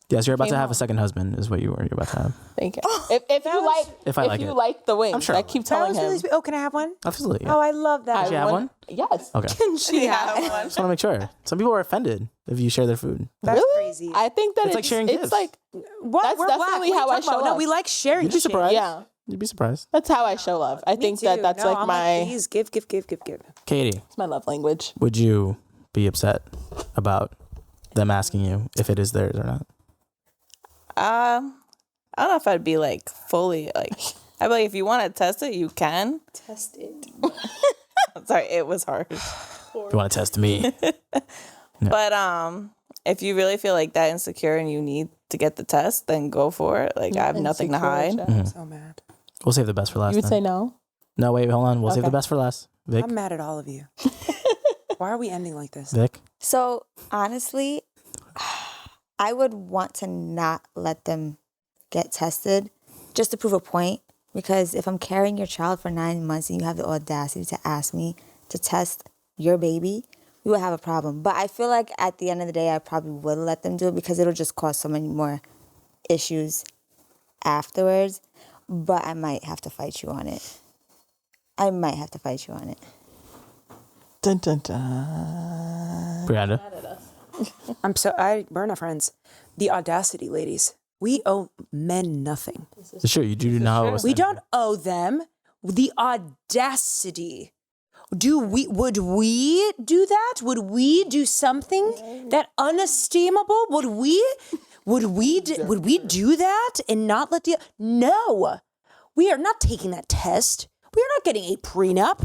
Yes, you're about to Came have a on. second husband, is what you're about to have. thank you. If you like, If I like you it. like the wings, I'm sure I I keep That telling was him. really sweet. Oh, can I have one? Absolutely. Oh, Yeah. I love that. Does she have one? Yes. Okay. She have one. Just want to make sure. Some people are offended if you share their food. That's Really? crazy. I think that It's like sharing it's gifts. like What? That's We're definitely black. What are how you I talking about? show No, love. we like sharing You'd be shit. surprised. yeah. You'd be surprised. That's how I show love. I Me think too. that's No, like I'm my please give. Katie, it's my love language. would you be upset about them asking you if it is theirs or not? I don't know if I'd be like fully like. I'd be like, if you want to test it, you can. Test it. Sorry, it was hard. If you want to test me? But if you really feel like that insecure and you need to get the test, then go for it. Like I have nothing to hide. I'm so mad. We'll save the best for last. You would then. say no? No, wait, hold on. We'll save the Okay. best for last. Vic, I'm mad at all of you. Why are we ending like this? Vic. So honestly, I would want to not let them get tested just to prove a point. Because if I'm carrying your child for 9 months and you have the audacity to ask me to test your baby, we would have a problem. But I feel like at the end of the day, I probably would let them do it because it'll just cause so many more issues afterwards. But I might have to fight you on it. Dun dun dun. Brianda. We're not friends. The audacity, ladies. We owe men nothing. Sure, you do know. We don't owe them the audacity. Would we do that? Would we do something that unestimable? Would we do that and not let the No. We are not taking that test. We are not getting a prenup.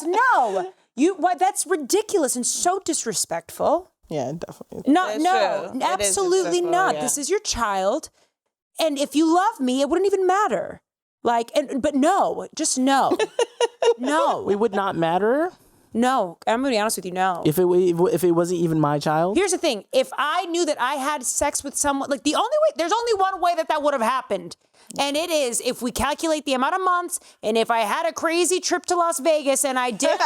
No. That's ridiculous and so disrespectful. Yeah, definitely. No, It's no, true. It is absolutely disrespectful, not. yeah. This is your child, and if you love me, it wouldn't even matter. But no, just no, no, We would not matter no. I'm gonna be honest with you. No. if it wasn't even my child. Here's the thing: if I knew that I had sex with someone, like there's only one way that would have happened, and it is if we calculate the amount of months, and if I had a crazy trip to Las Vegas and I did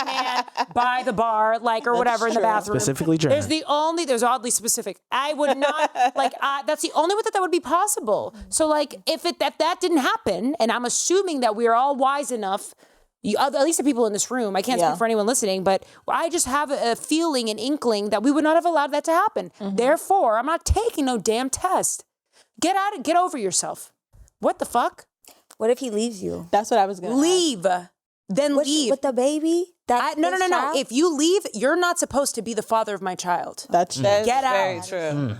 man by the bar, or whatever in the bathroom. Specifically German. There's oddly specific. I would not that's the only way that would be possible. So if that didn't happen, and I'm assuming that we are all wise enough. At least the people in this room, I can't speak for anyone listening, but I just have a feeling, an inkling that we would not have allowed that to happen. Therefore, I'm not taking no damn test. Get over yourself. What the fuck? What if he leaves you? That's what I was gonna Leave. Then leave. With the baby? No. His child? If you leave, you're not supposed to be the father of my child. That's That's Get out. very true.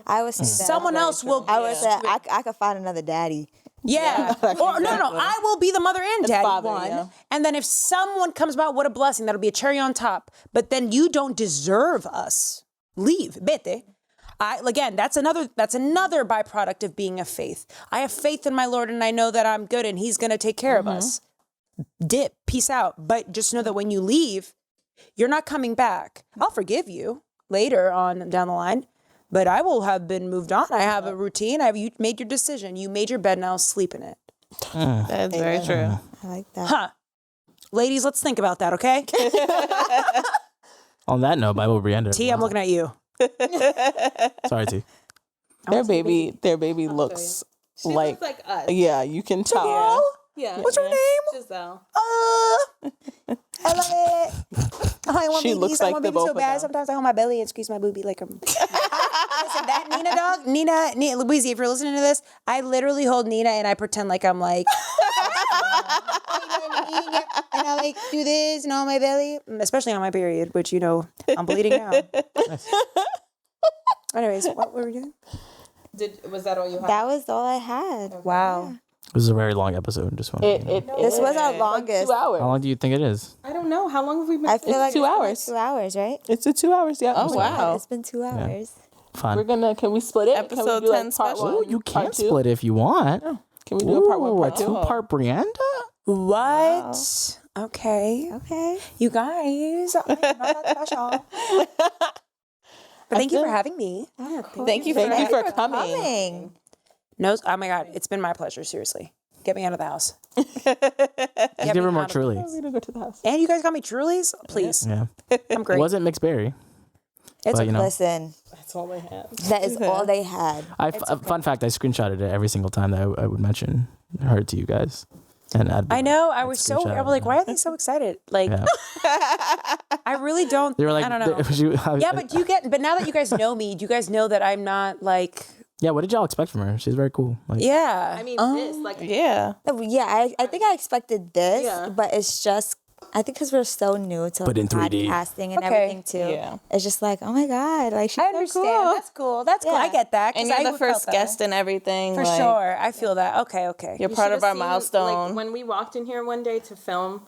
I would say that. Someone else will. I would say I could find another daddy. Yeah. Or no, I will be the mother and daddy father, one. yeah. And then if someone comes about, what a blessing. That'll be a cherry on top. But then you don't deserve us. Leave. Vete. Again, that's another byproduct of being of faith. I have faith in my Lord and I know that I'm good and he's going to take care of us. Dip. Peace out. But just know that when you leave, you're not coming back. I'll forgive you later on down the line. But I will have been moved on. I have a routine. You made your decision. You made your bed. Now sleep in it. That's very true. I like that. Huh. Ladies, let's think about that, okay? On that note, Bible Brianda. T, I'm looking at you. Sorry, T. Their baby looks She like, looks like us. yeah, you can tell. Yeah. What's her name? Giselle. I love it. Oh, I want She babies. looks I like want the babies both so of bad. them. Sometimes I hold my belly and squeeze my boobie like I'm. Listen, that Nina dog, Nina, Louise, if you're listening to this, I literally hold Nina and I pretend like I'm like, and I like do this and on my belly, especially on my period, which I'm bleeding now. Anyways, what were we doing? Was that all you had? That was all I had. Wow. This is a very long episode. Just want This was our longest. 2 hours. How long do you think it is? I don't know. How long have we been? I feel like 2 it's been like hours. 2 hours, right? It's a 2 hours. Yeah. Oh, wow. It's been 2 hours. Fun. Can we split it? Episode can we do 10 like part special? one? Oh, you part can two? split if you want. Can we do a part one, Ooh, a part two? 2-part Brianda? What? Okay. Okay. You guys, I'm not that special. But thank you for having me. Thank you Thank you for for coming. No, oh my God, it's been my pleasure. Seriously, get me out of the house. Just give her more Trulies. We're gonna go to the house. And you guys got me Trulies, please. Yeah. I'm It great. wasn't mixed berry. It's but, Listen, That's all I have. that is all they had. Fun fact, I screenshotted it every single time that I would mention her to you guys. And I know. I was so. screenshot I'm like, it. why are they so excited? Like, Yeah. I really don't. They were like, I don't know. Yeah, but but now that you guys know me, do you guys know that I'm not like? yeah, what did y'all expect from her? She's very cool. Like, Yeah. I mean, this like Yeah. Yeah, I think I expected this, Yeah. but it's just, I think because we're so new to But in 3D. podcasting and Okay. everything too. Yeah. It's just like, oh my God, like she's I so understand. cool. That's cool. That's cool. Yeah. I get that. 'cause And you're I the felt first that. guest and everything. For like, sure. I feel that. Okay. You're part of our Like, milestone. when we walked in here one day to film,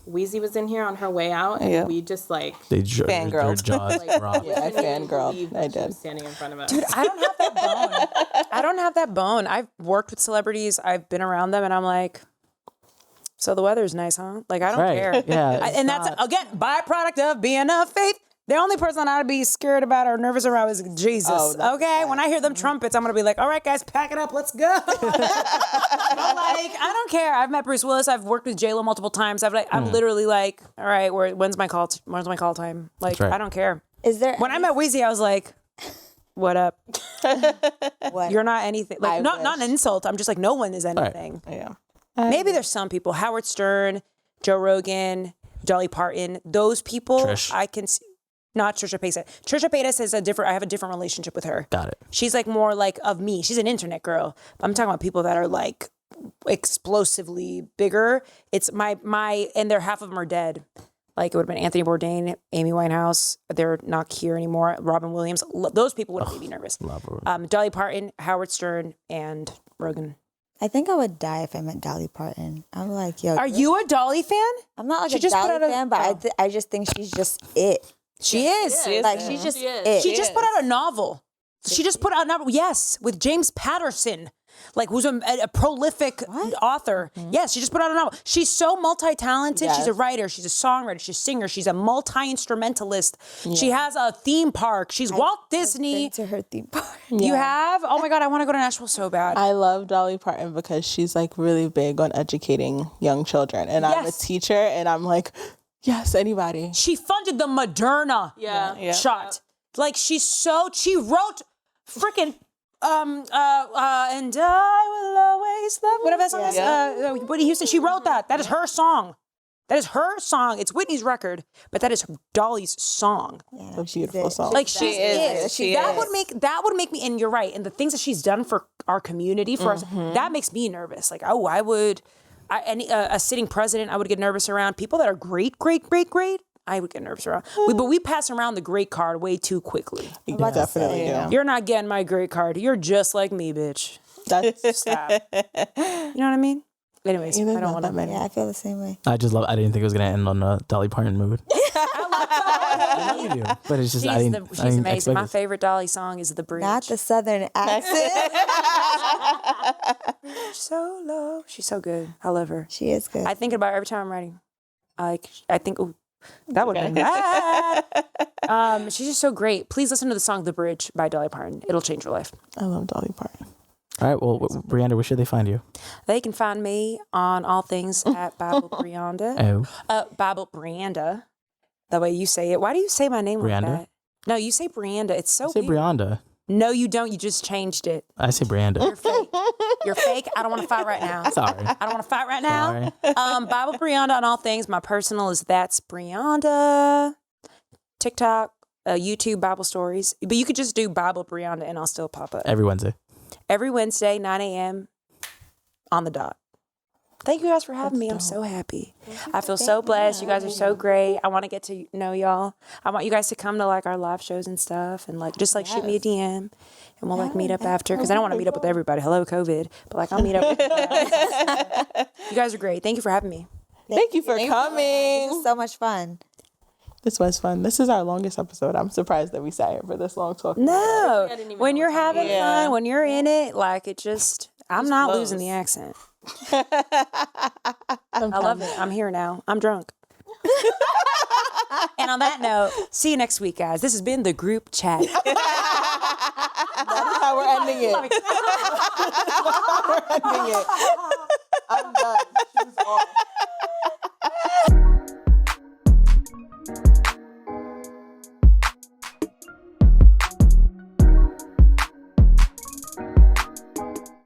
Wheezy was in here on her way out, and Yeah. we just like They Fangirled. their jaws dropped. Yeah, I fangirled. believe I that she did. was standing in front of us. Dude, I don't have that bone. I don't have that bone. I've worked with celebrities. I've been around them, and I'm like, so the weather's nice, huh? Like, I don't Right. care. Yeah. And that's, again, byproduct of being of faith. The only person I ought to be scared about or nervous around is Jesus. Oh, that's okay? When I hear them trumpets, I'm going to be like, all right, guys, pack it up. Let's go. But like, I don't care. I've met Bruce Willis. I've worked with J-Lo multiple times. I'm literally like, all right, when's my call time? Like, right. I don't care. Is there When I met Weezy, I was like, what up? what? You're not anything. Like, not an insult. I'm just like, no one is anything. Yeah. Maybe there's some people, Howard Stern, Joe Rogan, Dolly Parton, those people Trish. I can see. Not Trisha Paytas. Trisha Paytas is I have a different relationship with her. Got it. She's like more like of me. She's an internet girl. I'm talking about people that are like explosively bigger. It's my and they're half of them are dead. Like it would have been Anthony Bourdain, Amy Winehouse. They're not here anymore. Robin Williams. Those people would make me nervous. Dolly Parton, Howard Stern, and Rogan. I think I would die if I met Dolly Parton. I'm like, yo. Are you a Dolly fan? I'm not like She a just put Dolly out a- fan, but I just think she's just it. She is. Like she's just it. She just put out a novel. She just put out a novel, yes, with James Patterson, like who's a prolific author. Yes, she just put out a novel. She's so multi-talented. She's a writer. She's a songwriter. She's a singer. She's a multi-instrumentalist. She has a theme park. She's Walt Disney. Into her theme park. You have? Oh my God, I want to go to Nashville so bad. I love Dolly Parton because she's like really big on educating young children. And I'm a Yes. teacher and I'm like, yes, anybody. She funded the Moderna Yeah. shot. Like she wrote freaking and I will always love whatever that song is. Whitney Houston. She wrote that. That is her song. That is her song. It's Whitney's record, but that is Dolly's song. It's a beautiful song. Like she is. She that is. would make me. And you're right. And the things that she's done for our community, for us, that makes me nervous. Like, oh, a sitting president, I would get nervous around. People that are great, I would get nervous around. But we pass around the great card way too quickly. You definitely do. You're not getting my great card. You're just like me, bitch. That's Stop. You know what I mean? Anyways, I don't want to. Yeah, I feel the same way. I didn't think it was going to end on a Dolly Parton mood. I love you. But it's just, I didn't She's amazing. expect My this. favorite Dolly song is The Bridge. Not the Southern accent. So low. She's so good. I love her. She is good. I think about her every time I'm writing. I think, ooh, that would have been bad. She's just so great. Please listen to the song The Bridge by Dolly Parton. It'll change your life. I love Dolly Parton. All right. Well, Brianda, where should they find you? They can find me on all things at Bible Brianda. Oh. Bible Brianda. The way you say it. Why do you say my name Brianda? like that? No, you say Brianda. It's so I say weird. Brianda. No, you don't. You just changed it. I say Brianda. You're fake. You're fake. I don't want to fight right now. Sorry. I don't want to fight right now. Sorry. Bible Brianda on all things. My personal is That's Brianda. TikTok, YouTube Bible stories. But you could just do Bible Brianda and I'll still pop up. Every Wednesday. Every Wednesday, 9 a.m. on the dot. Thank you guys for having me. I'm so happy. I feel so blessed. You guys are so great. I want to get to know y'all. I want you guys to come to like our live shows and stuff and like just like shoot me a DM and we'll like meet up after because I don't want to meet up with everybody. Hello, COVID. But like I'll meet up with you guys. You guys are great. Thank you for having me. Thank you for coming. This is so much fun. This was fun. This is our longest episode. I'm surprised that we sat here for this long talking. No, when you're having fun, when you're in it, like it just, I'm not flows. losing the accent. I love it. I'm here now. I'm drunk. And on that note, see you next week, guys. This has been the group chat. That's how we're ending it. That's how we're ending it. I'm done. She's off.